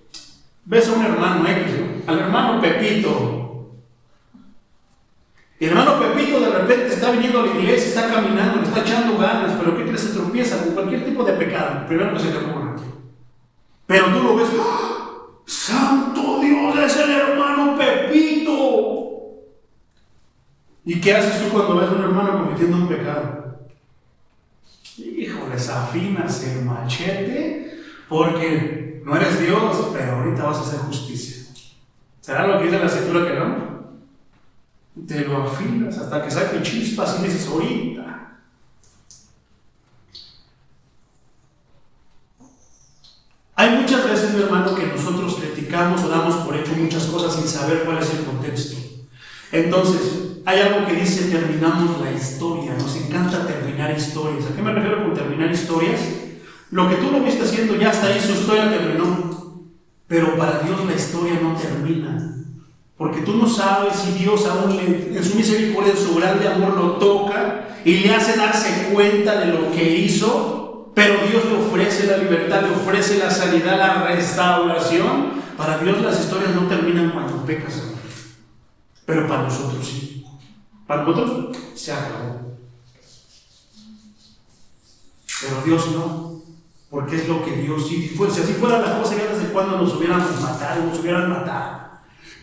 Ves a un hermano X, ¿no? Al hermano Pepito. El hermano Pepito de repente está viniendo a la iglesia, está caminando, le está echando ganas, pero ¿qué crees? Se tropieza con cualquier tipo de pecado, primero que se te ocurra. Pero tú lo ves, ¡oh! ¡Santo Dios! ¡Es el hermano Pepito! ¿Y qué haces tú cuando ves a un hermano cometiendo un pecado? Híjoles, afinas el machete, porque no eres Dios, pero ahorita vas a hacer justicia. ¿Será lo que dice la escritura que no? Te lo afinas hasta que saque chispas y dices ahorita. Hay muchas veces, mi hermano, que nosotros criticamos o damos por hecho muchas cosas sin saber cuál es el contexto. Entonces, hay algo que dice: terminamos la historia. Nos encanta terminar historias. ¿A qué me refiero con terminar historias? Lo que tú lo viste haciendo ya está ahí, su historia terminó. Pero para Dios la historia no termina. Porque tú no sabes si Dios aún en su misericordia, en su grande amor, lo toca y le hace darse cuenta de lo que hizo. Pero Dios le ofrece la libertad, le ofrece la sanidad, la restauración. Para Dios las historias no terminan cuando pecas. Pero para nosotros sí. Para nosotros se acabó. Pero Dios no, porque es lo que Dios, si así fuera la cosa, ya desde cuando nos hubiéramos matado, nos hubieran matado.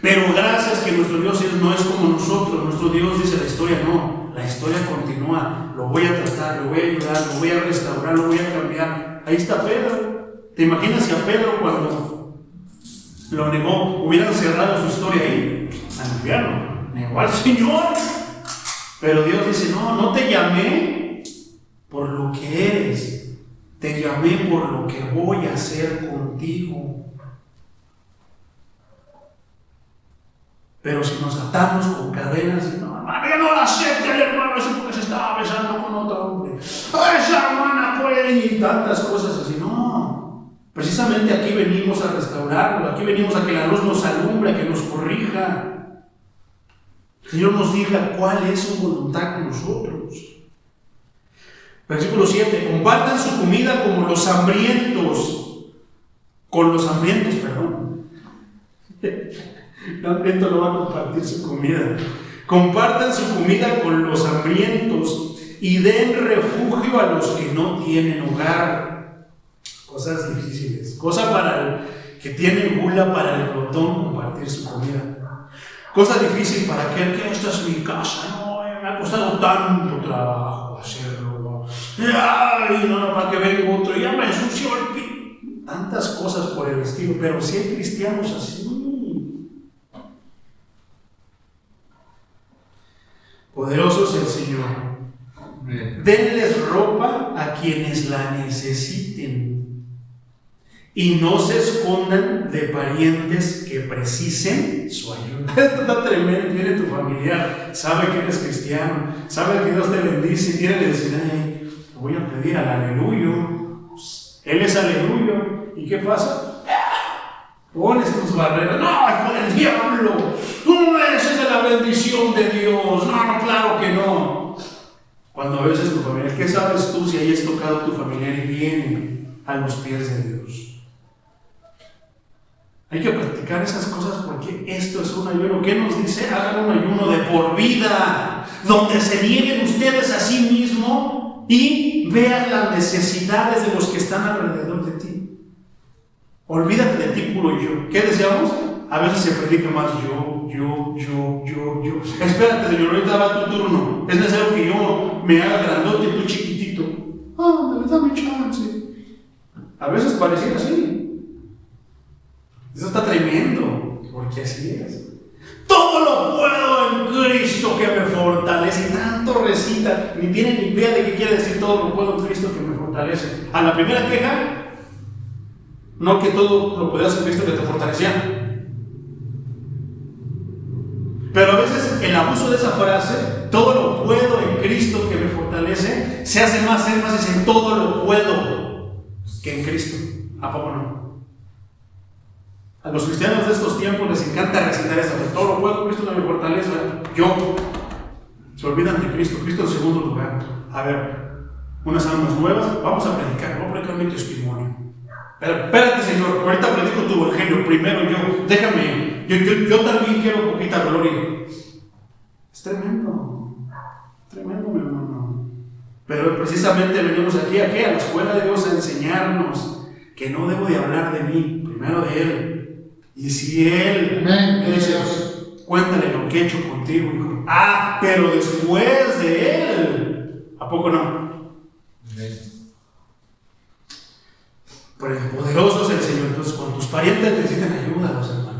Pero gracias que nuestro Dios no es como nosotros. Nuestro Dios dice la historia, no, la historia continúa. Lo voy a tratar, lo voy a ayudar, lo voy a restaurar, lo voy a cambiar. Ahí está Pedro. ¿Te imaginas si a Pedro, cuando lo negó, hubieran cerrado su historia ahí? Al infierno, negó al Señor. Pero Dios dice, no te llamé por lo que eres, te llamé por lo que voy a hacer contigo. Pero si nos atamos con cadenas y no, hermano, yo no la acepto el hermano ese porque se estaba besando con otro hombre. Esa hermana puede y tantas cosas así. No, precisamente aquí venimos a restaurarlo, aquí venimos a que la luz nos alumbre, que nos corrija. El Señor nos diga cuál es su voluntad con nosotros. Versículo 7, compartan su comida como los hambrientos, con los hambrientos, perdón. El hambriento no va a compartir su comida. Compartan su comida con los hambrientos y den refugio a los que no tienen hogar. Cosas difíciles. Cosa para el que tiene gula, para el glotón, compartir su comida. Cosa difícil para aquel que esta es mi casa. No, me ha costado tanto trabajo hacerlo. Ay, no, para que venga otro, ya me ensució el pie. Tantas cosas por el estilo, pero si hay cristianos así. Poderoso es el Señor. Denles ropa a quienes la necesiten y no se escondan de parientes que precisen su ayuda. Esto está tremendo. Viene tu familiar, sabe que eres cristiano, sabe que Dios te bendice y tiene que decir, ay, voy a pedir al aleluyo. Él es aleluyo. ¿Y qué pasa? Pones tus barreras. No, hijo del diablo, tú no mereces de la bendición de Dios. No, claro que no. Cuando a veces tu familiar, ¿qué sabes tú si hayas tocado a tu familiar y viene a los pies de Dios? Hay que practicar esas cosas porque esto es un ayuno. ¿Qué nos dice? Hagan un ayuno de por vida, donde se nieguen ustedes a sí mismos y vean las necesidades de los que están alrededor de ti. Olvídate de ti, puro yo. ¿Qué deseamos? A veces se predica más yo. Espérate, Señor, ahorita va tu turno. Es necesario que yo me haga grandote y tú chiquitito. Dame chance. A veces pareciera así. Eso está tremendo, porque así es. Todo lo puedo en Cristo que me fortalece. Y tanto recita, ni tiene ni idea de qué quiere decir todo lo puedo en Cristo que me fortalece. A la primera queja, no que todo lo podías en Cristo que te fortalecía. Pero a veces el abuso de esa frase, todo lo puedo en Cristo que me fortalece, se hace más énfasis en todo lo puedo que en Cristo. ¿A poco no? A los cristianos de estos tiempos les encanta recitar esa frase, todo lo puedo en Cristo que me fortalece. Yo. Se olvidan de Cristo, Cristo en segundo lugar. A ver, unas almas nuevas, vamos a predicar, voy a predicar mi testimonio. Espérate, Señor, ahorita predico tu evangelio, primero yo, déjame, yo también quiero poquita gloria. Es tremendo, mi hermano. Pero precisamente venimos aquí, a la escuela de Dios, a enseñarnos que no debo de hablar de mí, primero de Él. Y si Él me dice, cuéntale lo que he hecho contigo, hijo. Pero después de Él, ¿a poco no? Pero poderoso es el Señor. Entonces, cuando tus parientes necesitan ayuda, los hermanos.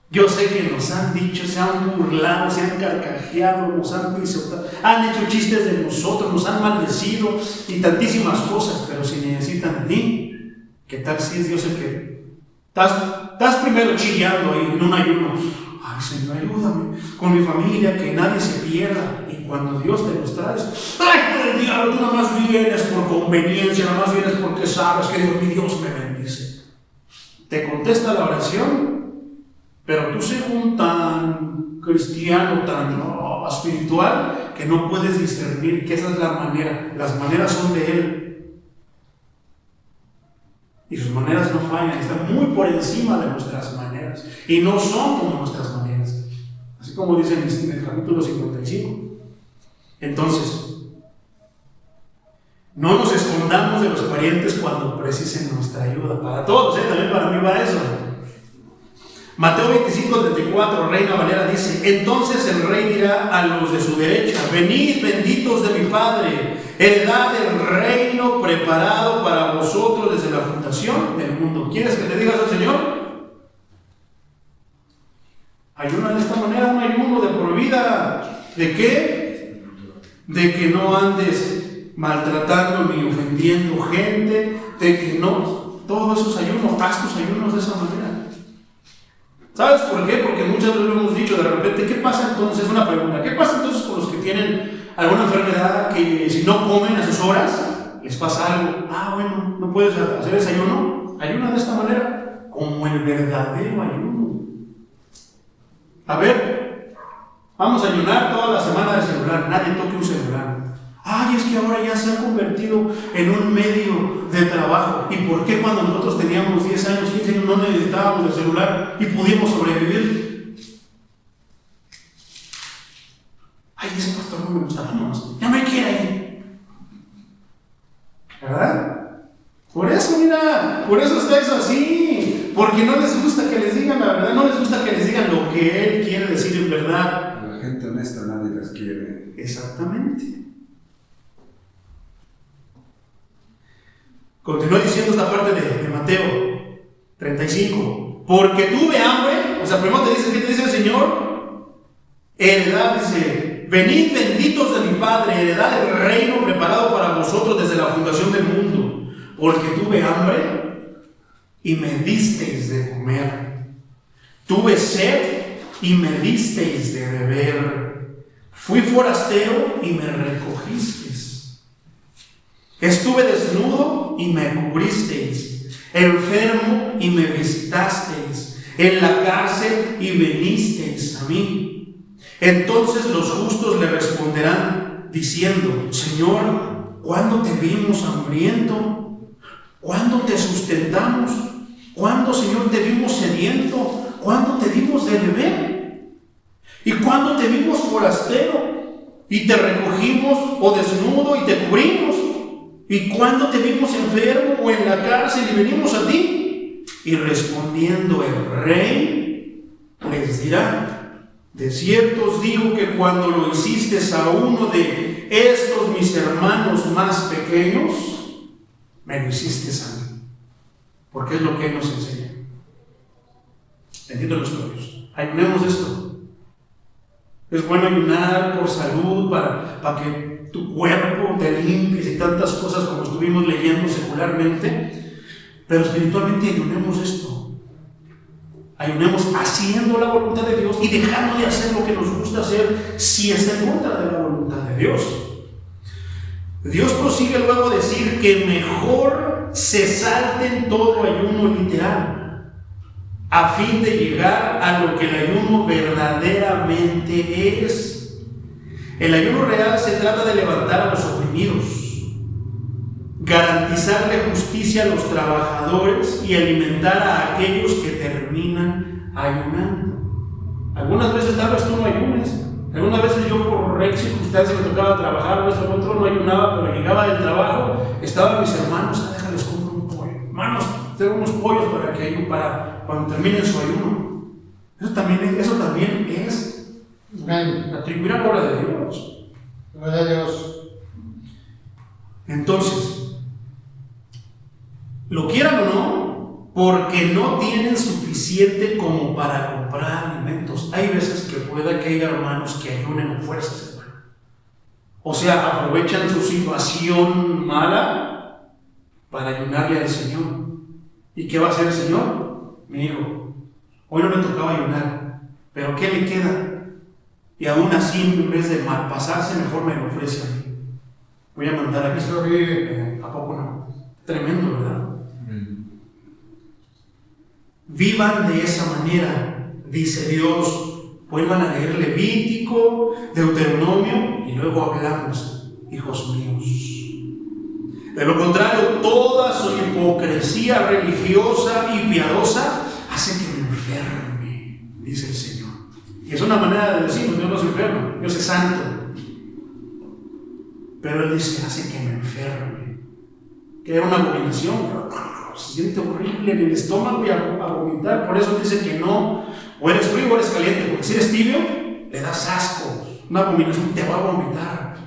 Yo sé que nos han dicho, se han burlado, se han carcajeado, nos han pisotado, han hecho chistes de nosotros, nos han maldecido y tantísimas cosas. Pero si necesitan de ti, ¿qué tal si es Dios el que estás primero chillando ahí en un ayuno? Ay, Señor, ayúdame con mi familia, que nadie se pierda. Y cuando Dios te los trae, ay, por el diablo, tú nada más vienes por conveniencia, nada más vienes porque sabes que mi Dios me bendice. Te contesta la oración, pero tú según tan cristiano, tan espiritual, que no puedes discernir que esa es la manera. Las maneras son de Él. Y sus maneras no fallan, están muy por encima de nuestras maneras. Y no son como nuestras maneras. Así como dice en el capítulo 55. Entonces, no nos escondamos respondamos de los parientes cuando precisen nuestra ayuda. Para todos, también para mí va eso. Mateo 25:34, Reina Valera dice: entonces el rey dirá a los de su derecha: venid, benditos de mi Padre, heredad del reino preparado para vosotros desde la fundación del mundo. ¿Quieres que te diga eso, Señor? Ayuna de esta manera, un ayuno de por vida. ¿De qué? De que no andes maltratando ni ofendiendo gente, de que no, todos esos ayunos, haz tus ayunos de esa manera. ¿Sabes por qué? Porque muchas veces lo hemos dicho de repente. ¿Qué pasa entonces? Una pregunta. ¿Qué pasa entonces con los que tienen alguna enfermedad que si no comen a sus horas les pasa algo? Bueno, no puedes hacer ese ayuno. Ayuna de esta manera, como el verdadero ayuno. A ver, vamos a ayunar toda la semana del celular. Nadie toque un celular. Es que ahora ya se ha convertido en un medio de trabajo. ¿Y por qué cuando nosotros teníamos 10 años, 15 años, no necesitábamos el celular y pudimos sobrevivir? Ese pastor no me gusta, vámonos, ya me quiere ir. ¿Verdad? Por eso, mira, por eso está eso así. Porque no les gusta que les digan la verdad, no les gusta que les digan lo que Él quiere decir en verdad. La gente honesta nadie las quiere. Exactamente. Continúa diciendo esta parte de Mateo 35. Porque tuve hambre, primero te dice, ¿qué te dice el Señor? Heredad, dice: venid, benditos de mi Padre, heredad del reino preparado para vosotros desde la fundación del mundo. Porque tuve hambre y me disteis de comer. Tuve sed y me disteis de beber. Fui forastero y me recogisteis. Estuve desnudo y me cubristeis, enfermo y me visitasteis, en la cárcel y vinisteis a mí. Entonces los justos le responderán diciendo: Señor, ¿cuándo te vimos hambriento? ¿Cuándo te sustentamos? ¿Cuándo, Señor, te vimos sediento? ¿Cuándo te dimos de beber? ¿Y cuándo te vimos forastero y te recogimos, o desnudo y te cubrimos? ¿Y cuándo te vimos enfermo o en la cárcel y venimos a ti? Y respondiendo el rey les dirá: de cierto os digo que cuando lo hiciste a uno de estos mis hermanos más pequeños, me lo hiciste a mí. Porque es lo que Él nos enseña. Bendito nuestro Dios. Ayunemos esto. Es bueno ayunar por salud, para que tu cuerpo te limpies y tantas cosas como estuvimos leyendo secularmente, pero espiritualmente ayunemos esto. Ayunemos haciendo la voluntad de Dios y dejando de hacer lo que nos gusta hacer si está en contra de la voluntad de Dios. Dios prosigue luego a decir que mejor se salten todo ayuno literal, a fin de llegar a lo que el ayuno verdaderamente es. El ayuno real se trata de levantar a los oprimidos, garantizarle justicia a los trabajadores y alimentar a aquellos que terminan ayunando. Algunas veces tal vez tú no ayunes. Algunas veces yo por circunstancias me tocaba trabajar, otro no ayunaba, pero llegaba del trabajo, estaban mis hermanos: déjales compro un pollo. Hermanos, tengo unos pollos para cuando terminen su ayuno. Eso también es atribuir a la obra de Dios. Gloria a Dios. Entonces, lo quieran o no, porque no tienen suficiente como para comprar alimentos. Hay veces que pueda que haya hermanos que ayunen a fuerzas, hermano. O sea, aprovechan su situación mala para ayunarle al Señor. ¿Y qué va a hacer el Señor? Mi hijo, hoy no me tocaba ayunar, pero ¿qué le queda? Y aún así, en vez de malpasarse, mejor me lo ofrece a mí. Voy a mandar a Cristo. ¿A poco no? Tremendo, ¿verdad? Vivan de esa manera, dice Dios. Vuelvan a leer Levítico, Deuteronomio, y luego hablamos, hijos míos. De lo contrario, toda su hipocresía religiosa y piadosa hace que me enferme, dice el Señor. Y es una manera de decirnos: Dios no es enfermo, Dios es santo. Pero Él dice: hace que me enferme. que era una abominación. Se siente horrible en el estómago y a vomitar. Por eso dice que no, o eres frío o eres caliente, porque si eres tibio, le das asco. Una abominación te va a vomitar.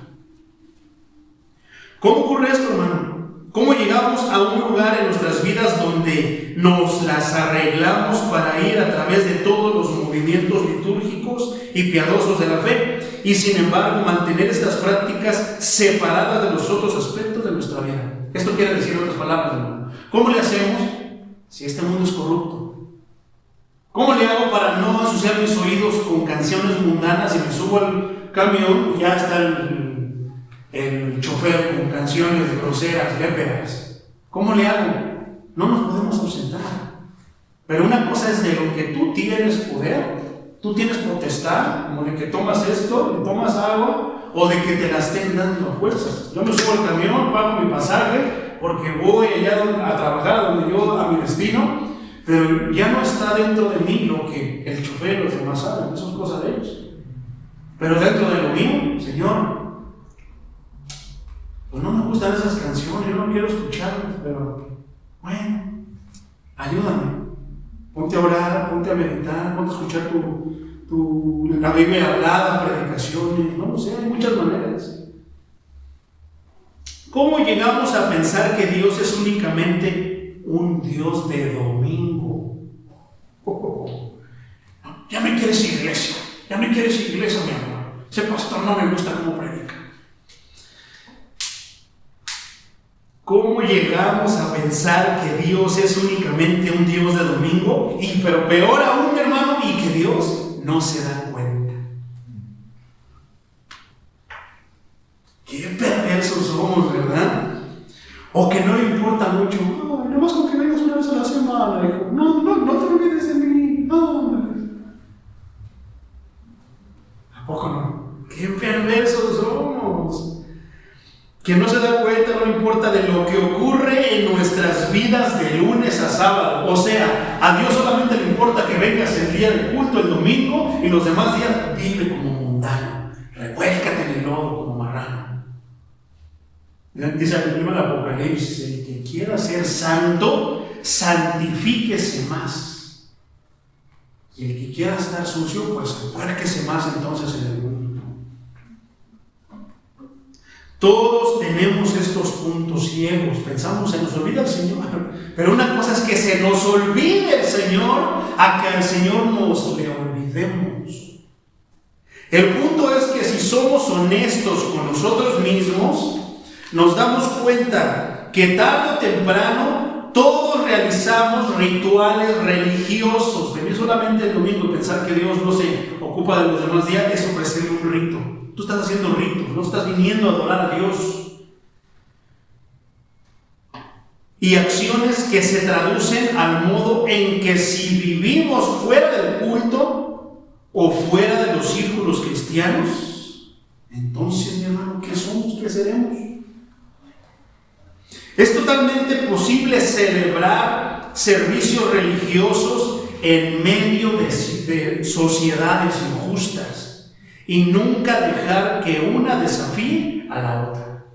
¿Cómo ocurre esto, hermano? ¿Cómo llegamos a un lugar en nuestras vidas donde nos las arreglamos para ir a través de todos los movimientos litúrgicos y piadosos de la fe, y sin embargo mantener estas prácticas separadas de los otros aspectos de nuestra vida? Esto quiere decir en otras palabras, hermano. ¿Cómo le hacemos si este mundo es corrupto? ¿Cómo le hago para no ensuciar mis oídos con canciones mundanas y me subo al camión y ya está el chofer con canciones groseras, léperas? ¿Cómo le hago? No nos podemos ausentar. Pero una cosa es de lo que tú tienes poder, tú tienes potestad, como de que tomas esto, le tomas agua, o de que te la estén dando a fuerzas. Yo me subo al camión, pago mi pasaje, porque voy allá a trabajar donde yo a mi destino, pero ya no está dentro de mí lo que el chofer y los demás saben, eso es cosa de ellos. Pero dentro de lo mío, Señor, pues no me gustan esas canciones, yo no quiero escucharlas, pero bueno, ayúdame. Ponte a orar, ponte a meditar, ponte a escuchar la Biblia hablada, predicaciones, no lo sé, hay muchas maneras. ¿Cómo llegamos a pensar que Dios es únicamente un Dios de domingo? Ya me quieres iglesia, mi amor. Ese pastor no me gusta cómo predica. ¿Cómo llegamos a pensar que Dios es únicamente un Dios de domingo? Pero peor aún, hermano, y que Dios no se da cuenta. Qué perversos somos, ¿verdad? O que no le importa mucho. No, nomás con que vengas una vez a la semana, hijo. No te olvides de mí. No. ¿A poco no? Qué perversos somos. Que no se da cuenta, no le importa de lo que ocurre en nuestras vidas de lunes a sábado. O sea, a Dios solamente le importa que vengas el día de culto, el domingo, y los demás días vive como mundano. Revuélcate en el lodo como marrano. Dice el libro del Apocalipsis: el que quiera ser santo, santifíquese más. Y el que quiera estar sucio, pues puérquese más entonces en el mundo. Todos tenemos estos puntos ciegos. Pensamos, se nos olvida el Señor. Pero una cosa es que se nos olvide el Señor, a que al Señor nos le olvidemos. El punto es que si somos honestos con nosotros mismos, nos damos cuenta que tarde o temprano todos realizamos rituales religiosos. Venir solamente el domingo y pensar que Dios no se ocupa de los demás días es ofrecerle un rito. Tú estás haciendo ritos, no estás viniendo a adorar a Dios. Y acciones que se traducen al modo en que si vivimos fuera del culto o fuera de los círculos cristianos, entonces, mi hermano, ¿qué somos? ¿Qué seremos? Es totalmente posible celebrar servicios religiosos en medio de sociedades injustas y nunca dejar que una desafíe a la otra.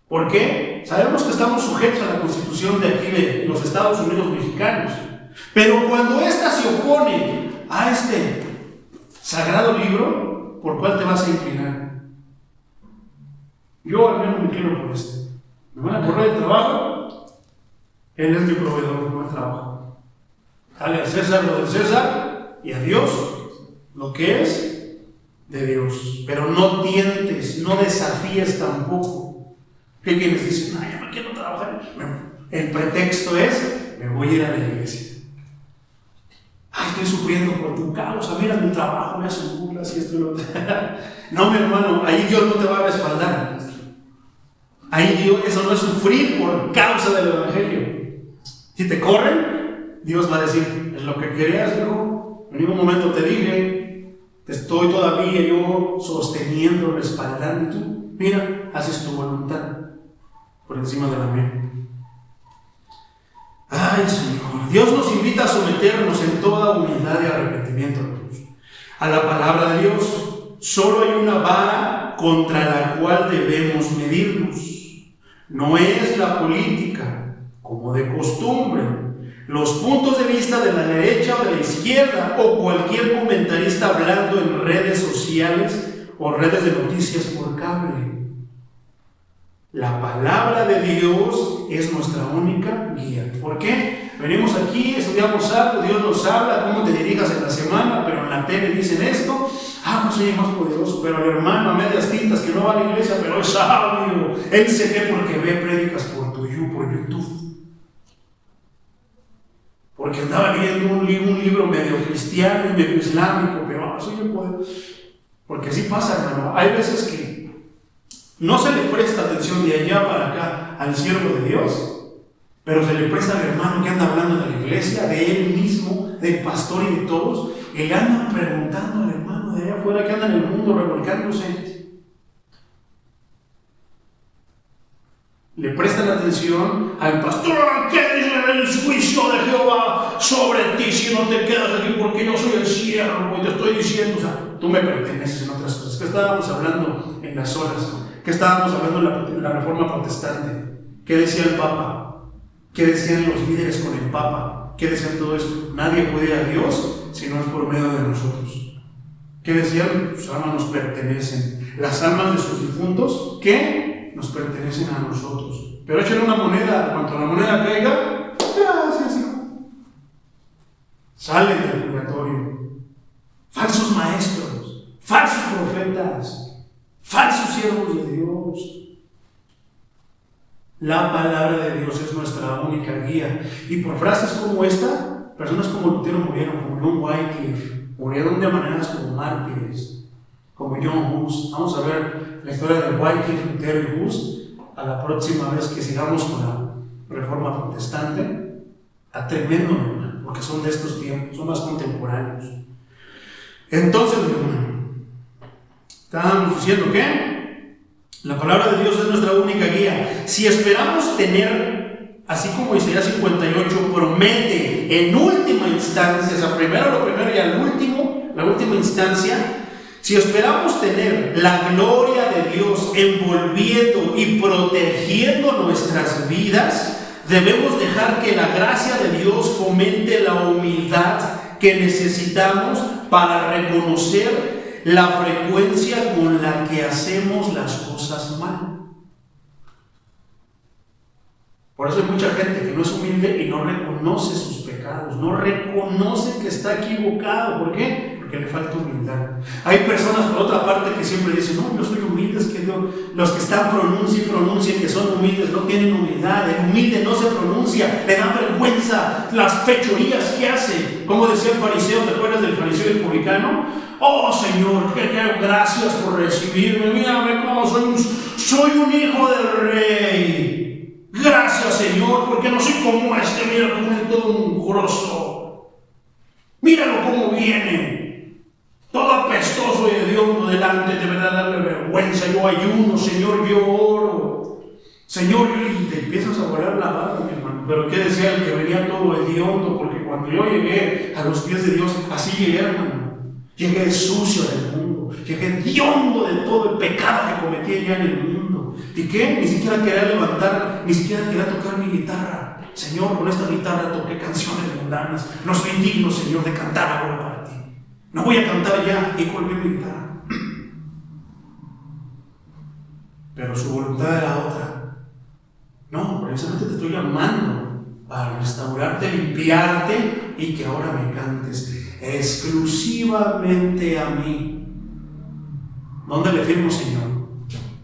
¿Por qué? Sabemos que estamos sujetos a la Constitución de aquí de los Estados Unidos mexicanos, pero cuando ésta se opone a este sagrado libro, ¿por cuál te vas a inclinar? Yo al menos me inclino por este. Me van a correr el trabajo, Él es mi proveedor, no el trabajo. Dale al César lo del César y a Dios lo que es de Dios. Pero no tientes, no desafíes tampoco. ¿Qué quieres decir? No, ya no quiero trabajar. El pretexto es: me voy a ir a la iglesia. Ay, estoy sufriendo por tu causa, mira mi trabajo, me hacen burlas y esto y lo otro. No, mi hermano, ahí Dios no te va a respaldar. Ahí Dios, eso no es sufrir por causa del Evangelio. Si te corren, Dios va a decir: es lo que querías, hijo. En ningún momento te dije, te estoy todavía yo sosteniendo, respaldando. Y tú, mira, haces tu voluntad por encima de la mía. Ay, Señor, Dios nos invita a someternos en toda humildad y arrepentimiento a la palabra de Dios. Solo hay una vara contra la cual debemos medirnos. No es la política, como de costumbre, los puntos de vista de la derecha o de la izquierda, o cualquier comentarista hablando en redes sociales o redes de noticias por cable. La palabra de Dios es nuestra única guía. ¿Por qué? Venimos aquí, estudiamos algo, Dios nos habla, cómo te dirijas en la semana, pero en la tele dicen esto. No soy más poderoso, pero el hermano a medias tintas que no va a la iglesia, pero es sabio. Él se ve porque ve prédicas por YouTube. Porque andaba leyendo un libro medio cristiano y medio islámico, pero soy el poder. Porque así pasa, hermano. Hay veces que no se le presta atención de allá para acá al siervo de Dios, pero se le presta al hermano que anda hablando de la iglesia, de él mismo, del pastor y de todos, y le andan preguntando al hermano de allá afuera que anda en el mundo revolcándose. Le prestan atención al pastor. ¿Qué dice el juicio de Jehová sobre ti si no te quedas aquí? Porque yo soy el siervo y te estoy diciendo, o sea, tú me perteneces en otras cosas. ¿Qué estábamos hablando en las horas? ¿Qué estábamos hablando en la Reforma Protestante? ¿Qué decía el Papa? ¿Qué decían los líderes con el Papa? ¿Qué decían todo eso? Nadie puede ir a Dios si no es por medio de nosotros. ¿Qué decían? Sus almas nos pertenecen. Las almas de sus difuntos, ¿qué? Nos pertenecen a nosotros. Pero échenle una moneda, cuando la moneda caiga, gracias, hijo. Salen del purgatorio. Falsos maestros, falsos profetas, falsos siervos de Dios. La palabra de Dios es nuestra única guía. Y por frases como esta, personas como Lutero murieron, como John Wycliffe, murieron de maneras como mártires, como John Hus. Vamos a ver la historia de Wycliffe, Lutero y Hus a la próxima vez que sigamos con la Reforma Protestante. A tremendo, hermano, porque son de estos tiempos, son más contemporáneos. Entonces, mi hermano, estábamos diciendo que la palabra de Dios es nuestra única guía. Si esperamos tener, así como Isaías 58 promete en última instancia, o sea, primero lo primero y al último, la última instancia, si esperamos tener la gloria de Dios envolviendo y protegiendo nuestras vidas, debemos dejar que la gracia de Dios fomente la humildad que necesitamos para reconocer la frecuencia con la que hacemos las cosas mal. Por eso hay mucha gente que no es humilde y no reconoce sus pecados, no reconoce que está equivocado. ¿Por qué? Porque le falta humildad. Hay personas, por otra parte, que siempre dicen, no, yo soy humilde, es que los que están pronuncien que son humildes, no tienen humildad. El humilde no se pronuncia, le da vergüenza las fechorías que hace. Como decía el fariseo, ¿te acuerdas del fariseo y el publicano? Oh Señor, que gracias por recibirme, mírame cómo soy un hijo del rey. Gracias Señor, porque no soy como este, mira cómo es todo mugroso. Míralo cómo viene, todo apestoso y hediondo delante, deberá darle vergüenza. Yo ayuno, Señor, yo oro. Señor, y te empiezas a volar la barba, mi hermano. Pero ¿qué decía el que venía todo hediondo? Porque cuando yo llegué a los pies de Dios, así llegué, hermano. Llegué sucio del mundo, llegué hediondo de todo el pecado que cometí ya en el mundo. ¿Y qué? Ni siquiera quería levantar, ni siquiera quería tocar mi guitarra. Señor, con esta guitarra toqué canciones mundanas. No soy digno, Señor, de cantar ahora para ti. No voy a cantar ya, y colgué mi guitarra. Pero su voluntad era otra. No, precisamente te estoy llamando para restaurarte, limpiarte y que ahora me cantes exclusivamente a mí. ¿Dónde le firmo, Señor?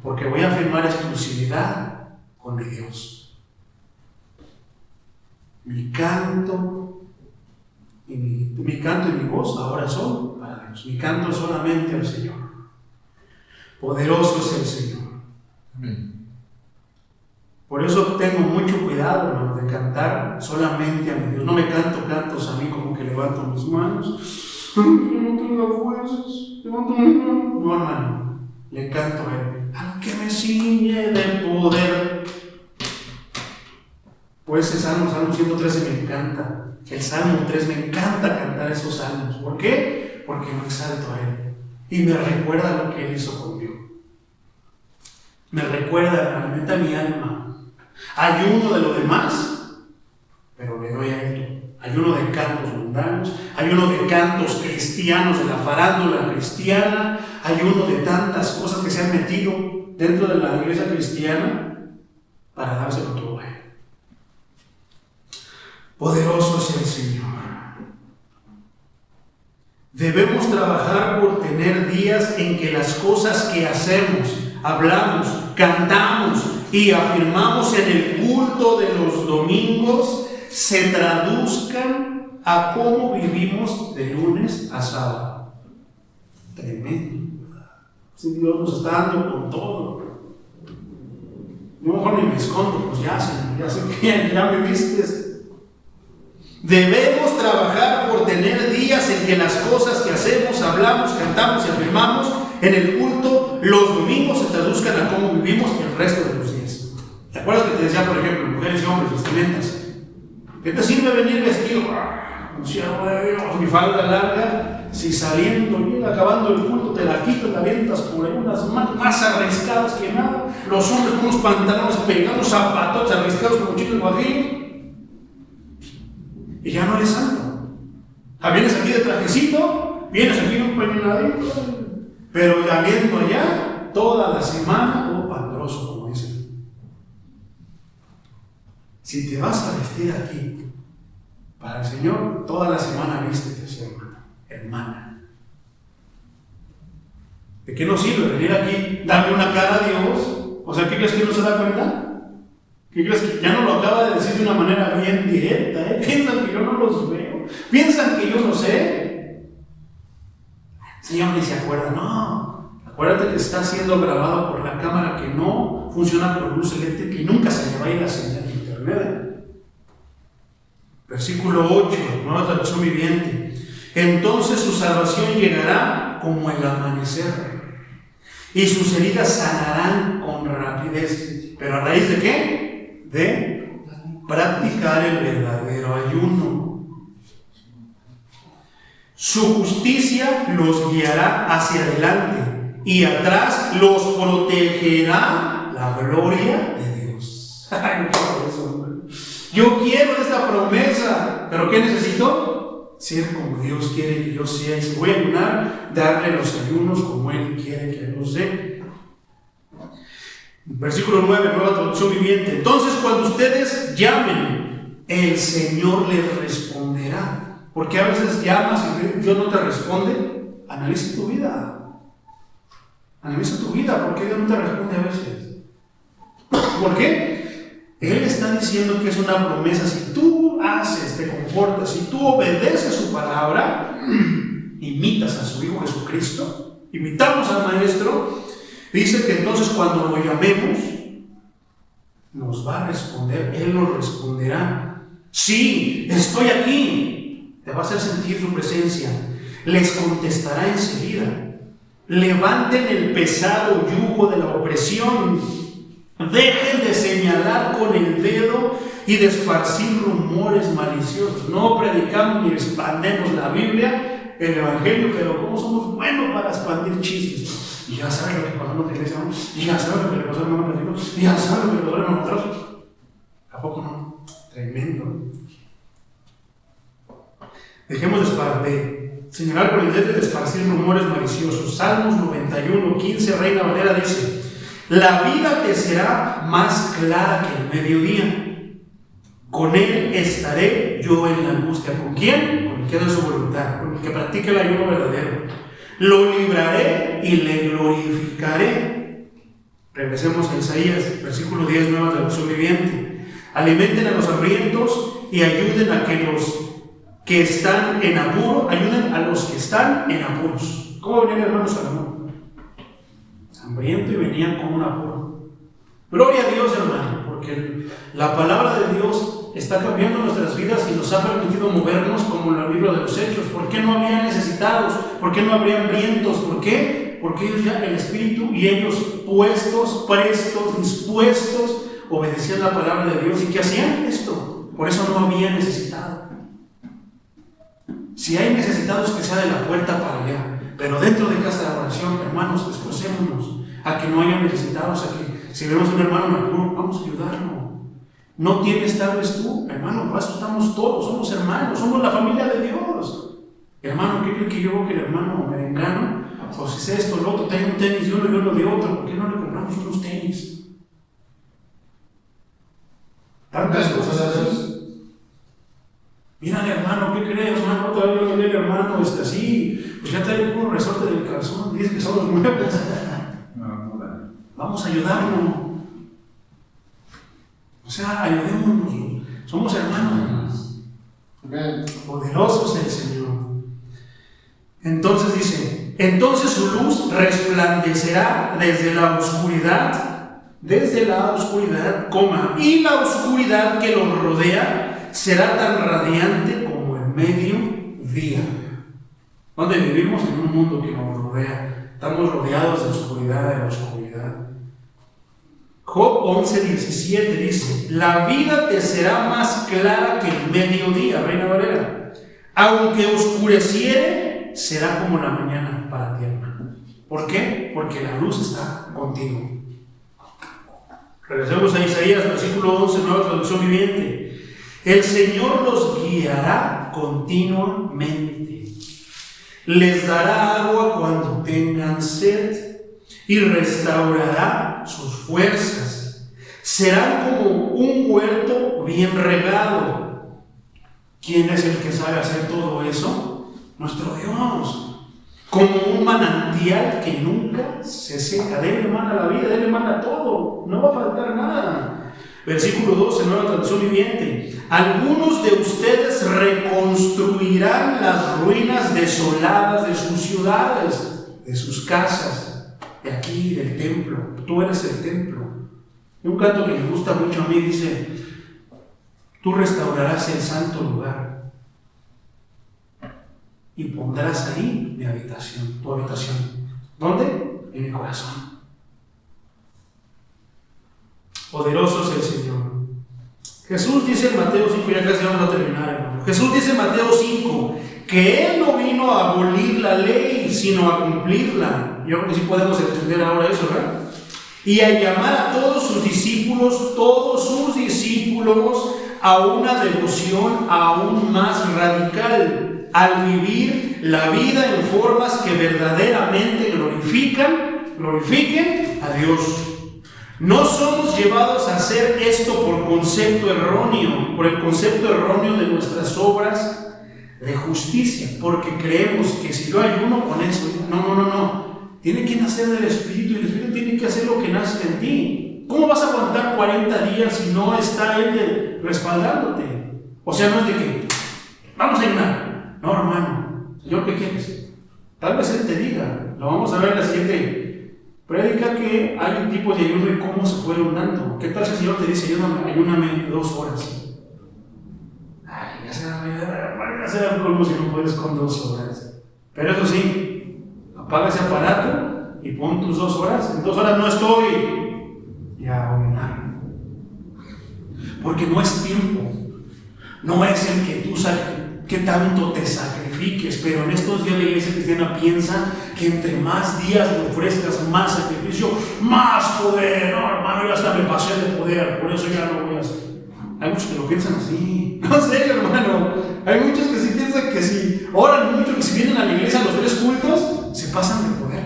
Porque voy a firmar exclusividad con mi Dios. Mi canto y mi voz ahora son para Dios. Mi canto es solamente al Señor. Poderoso es el Señor. Amén. Por eso tengo mucho cuidado, hermano, de cantar solamente a mi Dios. No me canto cantos a mí como que levanto mis manos. No tengo fuerzas, levanto mis manos. No, hermano, le canto a Él. Al que me ciñe de poder. Pues ese Salmo 113 me encanta. El Salmo 3 me encanta cantar esos salmos. ¿Por qué? Porque lo exalto a Él. Y me recuerda lo que Él hizo conmigo. Me recuerda realmente a mi alma Ayuno de lo demás, pero le doy a esto. Ayuno de cantos mundanos, ayuno de cantos cristianos, de la farándula cristiana, ayuno de tantas cosas que se han metido dentro de la iglesia cristiana para dárselo todo a Él. Poderoso es el Señor. Debemos trabajar por tener días en que las cosas que hacemos, hablamos, cantamos y afirmamos en el culto de los domingos se traduzcan a cómo vivimos de lunes a sábado. Tremendo. Si Dios nos está dando con todo. Yo mejor ni me escondo, pues ya sé bien, ya me vistes. Debemos trabajar por tener días en que las cosas que hacemos, hablamos, cantamos y afirmamos en el culto los domingos se traduzcan a cómo vivimos el resto de los días. ¿Te acuerdas que te decía, por ejemplo, mujeres y hombres, vestimentas? ¿Qué te sirve venir vestido? Un siervo de Dios, mi falda larga, si saliendo y acabando el culto te la quitas, te avientas por ahí unas más arriscadas que nada. Los hombres con unos pantalones pegados, zapatos arriscados como chicos guajillos. Y ya no eres santo. Vienes aquí de trajecito, vienes aquí de un peinadito, pero ya viendo allá toda la semana, todo pandroso, como dicen. Si te vas a vestir aquí para el Señor, toda la semana vístete así, hermana. ¿De qué nos sirve venir aquí, darle una cara a Dios? O sea, ¿qué crees que no se da cuenta? ¿Qué crees que ya no lo acaba de decir de una manera bien directa? Piensan que yo no los veo, piensan que yo no sé. El Señor ni se acuerda, no. Acuérdate que está siendo grabado por la cámara que no funciona por luz eléctrica y nunca se le va a ir la señal de internet. Versículo 8, nueva traducción viviente. Entonces su salvación llegará como el amanecer y sus heridas sanarán con rapidez. ¿Pero a raíz de qué? De practicar el verdadero ayuno. Su justicia los guiará hacia adelante y atrás los protegerá la gloria de Dios. Yo quiero esta promesa, pero ¿qué necesito? Ser como Dios quiere que yo sea. Y si voy a ayunar, darle los ayunos como Él quiere que los dé. Versículo 9, nueva traducción viviente. Entonces cuando ustedes llamen, el Señor les responderá. Porque a veces llamas y Dios no te responde. Analiza tu vida. Analiza tu vida. ¿Por qué Dios no te responde a veces? ¿Por qué? Él está diciendo que es una promesa. Si tú haces, te comportas, si tú obedeces su palabra, imitas a su Hijo Jesucristo, imitamos al Maestro. Dice que entonces cuando lo llamemos, nos va a responder, Él nos responderá. Sí, estoy aquí. Te va a hacer sentir su presencia. Les contestará enseguida. Levanten el pesado yugo de la opresión. Dejen de señalar con el dedo y de esparcir rumores maliciosos. No predicamos ni expandemos la Biblia, el Evangelio, pero ¿cómo somos buenos para expandir chismes? Y ya saben lo que pasó en otra iglesia, ¿no? Y ya saben lo que le pasó al hermano Pedro, y ya saben lo que le pasó al hermano Pedro. ¿A poco no? Tremendo. Dejemos de señalar con el dedo y de esparcir rumores maliciosos. Salmos 91, 15, Reina Valera dice: la vida te será más clara que el mediodía. Con Él estaré yo en la angustia. ¿Con quién? Con el que hace su voluntad, con el que practique el ayuno verdadero. Lo libraré y le glorificaré. Regresemos a Isaías, versículo 10, nueva traducción viviente. Alimenten a los hambrientos y ayuden a que los que están en apuro, ayuden a los que están en apuros. ¿Cómo venían el hermano Salomón? Hambriento y venían con un apuro. Gloria a Dios, hermano, porque la palabra de Dios está cambiando nuestras vidas y nos ha permitido movernos como en el libro de los Hechos. ¿Por qué no había necesitados? ¿Por qué no habría hambrientos? ¿Por qué? Porque ellos ya, el Espíritu y ellos puestos, prestos, dispuestos, obedecían la palabra de Dios. ¿Y qué hacían? Esto. Por eso no había necesitado. Si hay necesitados, que sea de la puerta para allá. Pero dentro de casa de oración, hermanos, esforcémonos a que no haya necesitados, a que si vemos a un hermano en apuro, vamos a ayudarlo. ¿No tienes tal vez tú? Hermano, para eso estamos todos, somos hermanos, somos la familia de Dios. Hermano, ¿qué cree que yo veo que el hermano merengano? O si es esto, el otro, tiene un tenis de uno y uno de otro, ¿por qué no le compramos unos tenis? Tantas cosas así. Mira, hermano, ¿qué cree, hermano? Todavía no viene el hermano, así, pues ya trae un resorte del calzón, dice que son los nuevos. Vamos a ayudarlo. O sea, ayudémonos. Somos hermanos. Poderoso es el Señor. Entonces dice, entonces su luz resplandecerá desde la oscuridad, y la oscuridad que los rodea será tan radiante como el mediodía. Donde vivimos en un mundo que nos rodea, estamos rodeados de la oscuridad. Job 11:17 dice, la vida te será más clara que el mediodía, Reina Valera. Aunque oscureciere, será como la mañana para ti, hermano. ¿Por qué? Porque la luz está contigo. Regresemos a Isaías, versículo 11, nueva traducción viviente. El Señor los guiará continuamente. Les dará agua cuando tengan sed y restaurará sus fuerzas. Serán como un huerto bien regado. ¿Quién es el que sabe hacer todo eso? Nuestro Dios. Como un manantial que nunca se seca. De Él emana la vida, de Él emana todo. No va a faltar nada. Versículo 12, nueva traducción viviente. Algunos de ustedes reconstruirán las ruinas desoladas de sus ciudades, de sus casas, de aquí, del templo. Tú eres el templo. Y un canto que me gusta mucho a mí dice, tú restaurarás el santo lugar y pondrás ahí mi habitación, tu habitación. ¿Dónde? En mi corazón. Poderoso es el Señor. Jesús dice en Mateo 5, ya casi vamos a terminar, hermano. Jesús dice en Mateo 5 que Él no vino a abolir la ley, sino a cumplirla. Yo creo que sí podemos entender ahora eso, ¿verdad? Y a llamar a todos sus discípulos, a una devoción aún más radical, al vivir la vida en formas que verdaderamente glorifiquen a Dios. No somos llevados a hacer esto por el concepto erróneo de nuestras obras de justicia, porque creemos que si yo ayuno con eso, no. Tiene que nacer del Espíritu y el Espíritu tiene que hacer lo que nace en ti. ¿Cómo vas a aguantar 40 días si no está Él respaldándote? O sea, no es de que vamos a ayunar. No, hermano. Señor, ¿qué quieres? Tal vez Él te diga. Lo vamos a ver en la siguiente prédica, que hay un tipo de ayuno y cómo se fueron dando. ¿Qué tal si el Señor te dice, ayúname 2 horas? Ay, ya será colmo si no puedes con 2 horas. Pero eso sí, apaga ese aparato y pon tus 2 horas. En 2 horas no estoy. Ya voy a orar. Porque no es tiempo. No es el que tú que tanto te sacrifiques. Pero en estos días la iglesia cristiana piensa que entre más días le ofrezcas más sacrificio, más poder. No, hermano, yo hasta me pasé de poder, por eso ya no voy a hacer. Hay muchos que lo piensan así. No, en serio, hermano. Hay muchos que sí piensan que si oran mucho, que si vienen a la iglesia a los 3 cultos, se pasan de poder.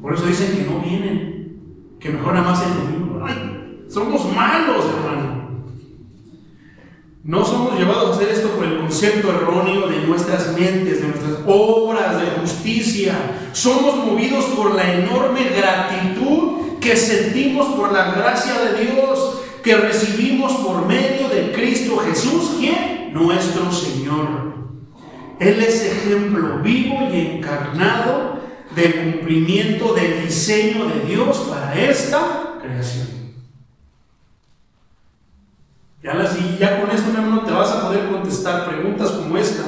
Por eso dicen que no vienen, que mejor nada más el domingo. Ay, somos malos, hermano. No somos llevados a hacer esto por el concepto erróneo de nuestras mentes, de nuestras obras de justicia. Somos movidos por la enorme gratitud que sentimos por la gracia de Dios que recibimos por medio de Cristo Jesús, ¿quién? Nuestro Señor. Él es ejemplo vivo y encarnado del cumplimiento del diseño de Dios para esta creación. Ya con esto, mi hermano, te vas a poder contestar preguntas como esta.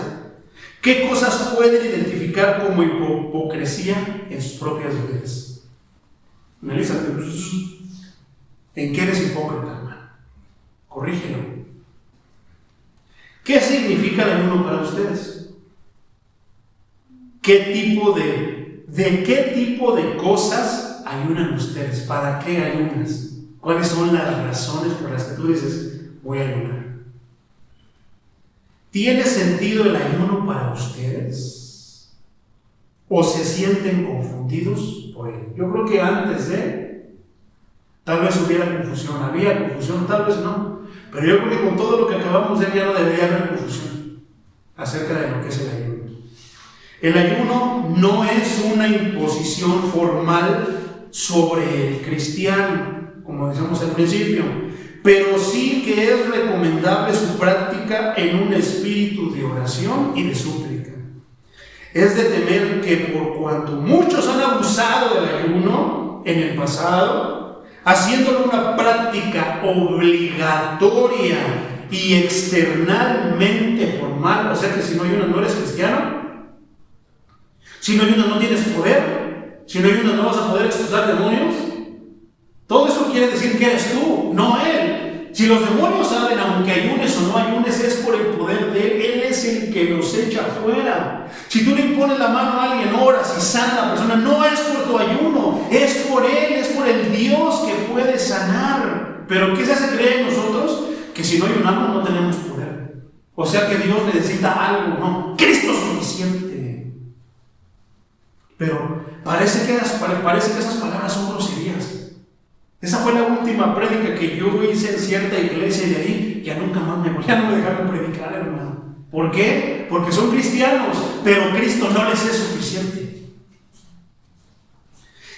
¿Qué cosas pueden identificar como hipocresía en sus propias vidas? Analízate. ¿En qué eres hipócrita, hermano? Corrígelo. ¿Qué significa el ayuno para ustedes? ¿De qué tipo de cosas ayunan ustedes? ¿Para qué ayunas? ¿Cuáles son las razones por las que tú dices, voy a ayunar. ¿Tiene sentido el ayuno para ustedes? ¿O se sienten confundidos por él? Yo creo que antes de, tal vez hubiera confusión, había confusión, tal vez no. Pero yo creo que con todo lo que acabamos de ver ya no debería haber confusión acerca de lo que es el ayuno. El ayuno no es una imposición formal sobre el cristiano, como decíamos al principio, pero sí que es recomendable su práctica en un espíritu de oración y de súplica. Es de temer que por cuanto muchos han abusado del ayuno en el pasado, haciéndolo una práctica obligatoria y externalmente formal, o sea que si no ayunas no eres cristiano, si no ayunas no tienes poder, si no ayunas no vas a poder expulsar demonios. Todo eso quiere decir que eres tú, no él. Si los demonios saben, aunque ayunes o no ayunes, es por el poder de él. Él es el que los echa afuera. Si tú le impones la mano a alguien, oras y sana a la persona, no es por tu ayuno, es por él, es por el Dios que puede sanar. Pero ¿qué se hace creer en nosotros? Que si no ayunamos no tenemos poder. O sea que Dios necesita algo, no. Cristo es suficiente. Pero parece que esas palabras son groserías. Esa fue la última prédica que yo hice en cierta iglesia y de ahí ya nunca más ya no me dejaron predicar, hermano. ¿Por qué? Porque son cristianos, pero Cristo no les es suficiente.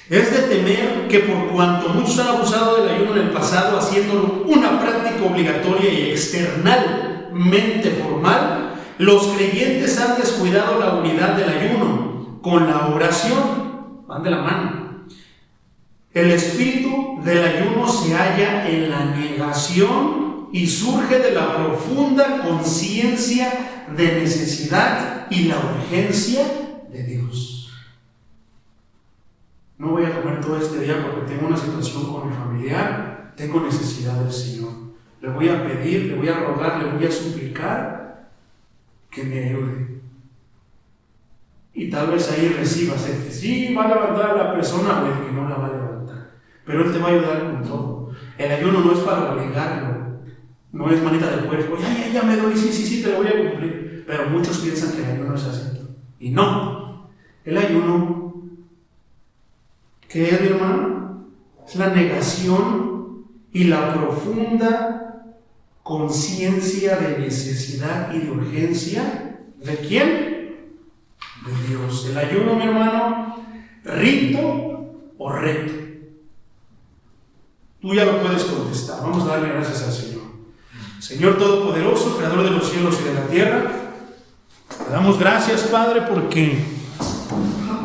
Es de temer que por cuanto muchos han abusado del ayuno en el pasado, haciéndolo una práctica obligatoria y externalmente formal, los creyentes han descuidado la unidad del ayuno con la oración. Van de la mano. El espíritu del ayuno se halla en la negación y surge de la profunda conciencia de necesidad y la urgencia de Dios. No voy a comer todo este día porque tengo una situación con mi familiar, tengo necesidad del Señor. Le voy a pedir, le voy a rogar, le voy a suplicar que me ayude. Y tal vez ahí recibas que sí va a levantar a la persona o el que no la va a levantar. Pero Él te va a ayudar con todo. El ayuno no es para obligarlo, no es manita del cuerpo, ya me doy, sí, te lo voy a cumplir. Pero muchos piensan que el ayuno es así. Y no. El ayuno, ¿qué es, mi hermano? Es la negación y la profunda conciencia de necesidad y de urgencia. ¿De quién? De Dios. El ayuno, mi hermano, rito o reto. Tú ya lo puedes contestar. Vamos a darle gracias al Señor. Señor Todopoderoso, Creador de los cielos y de la tierra, te damos gracias, Padre, porque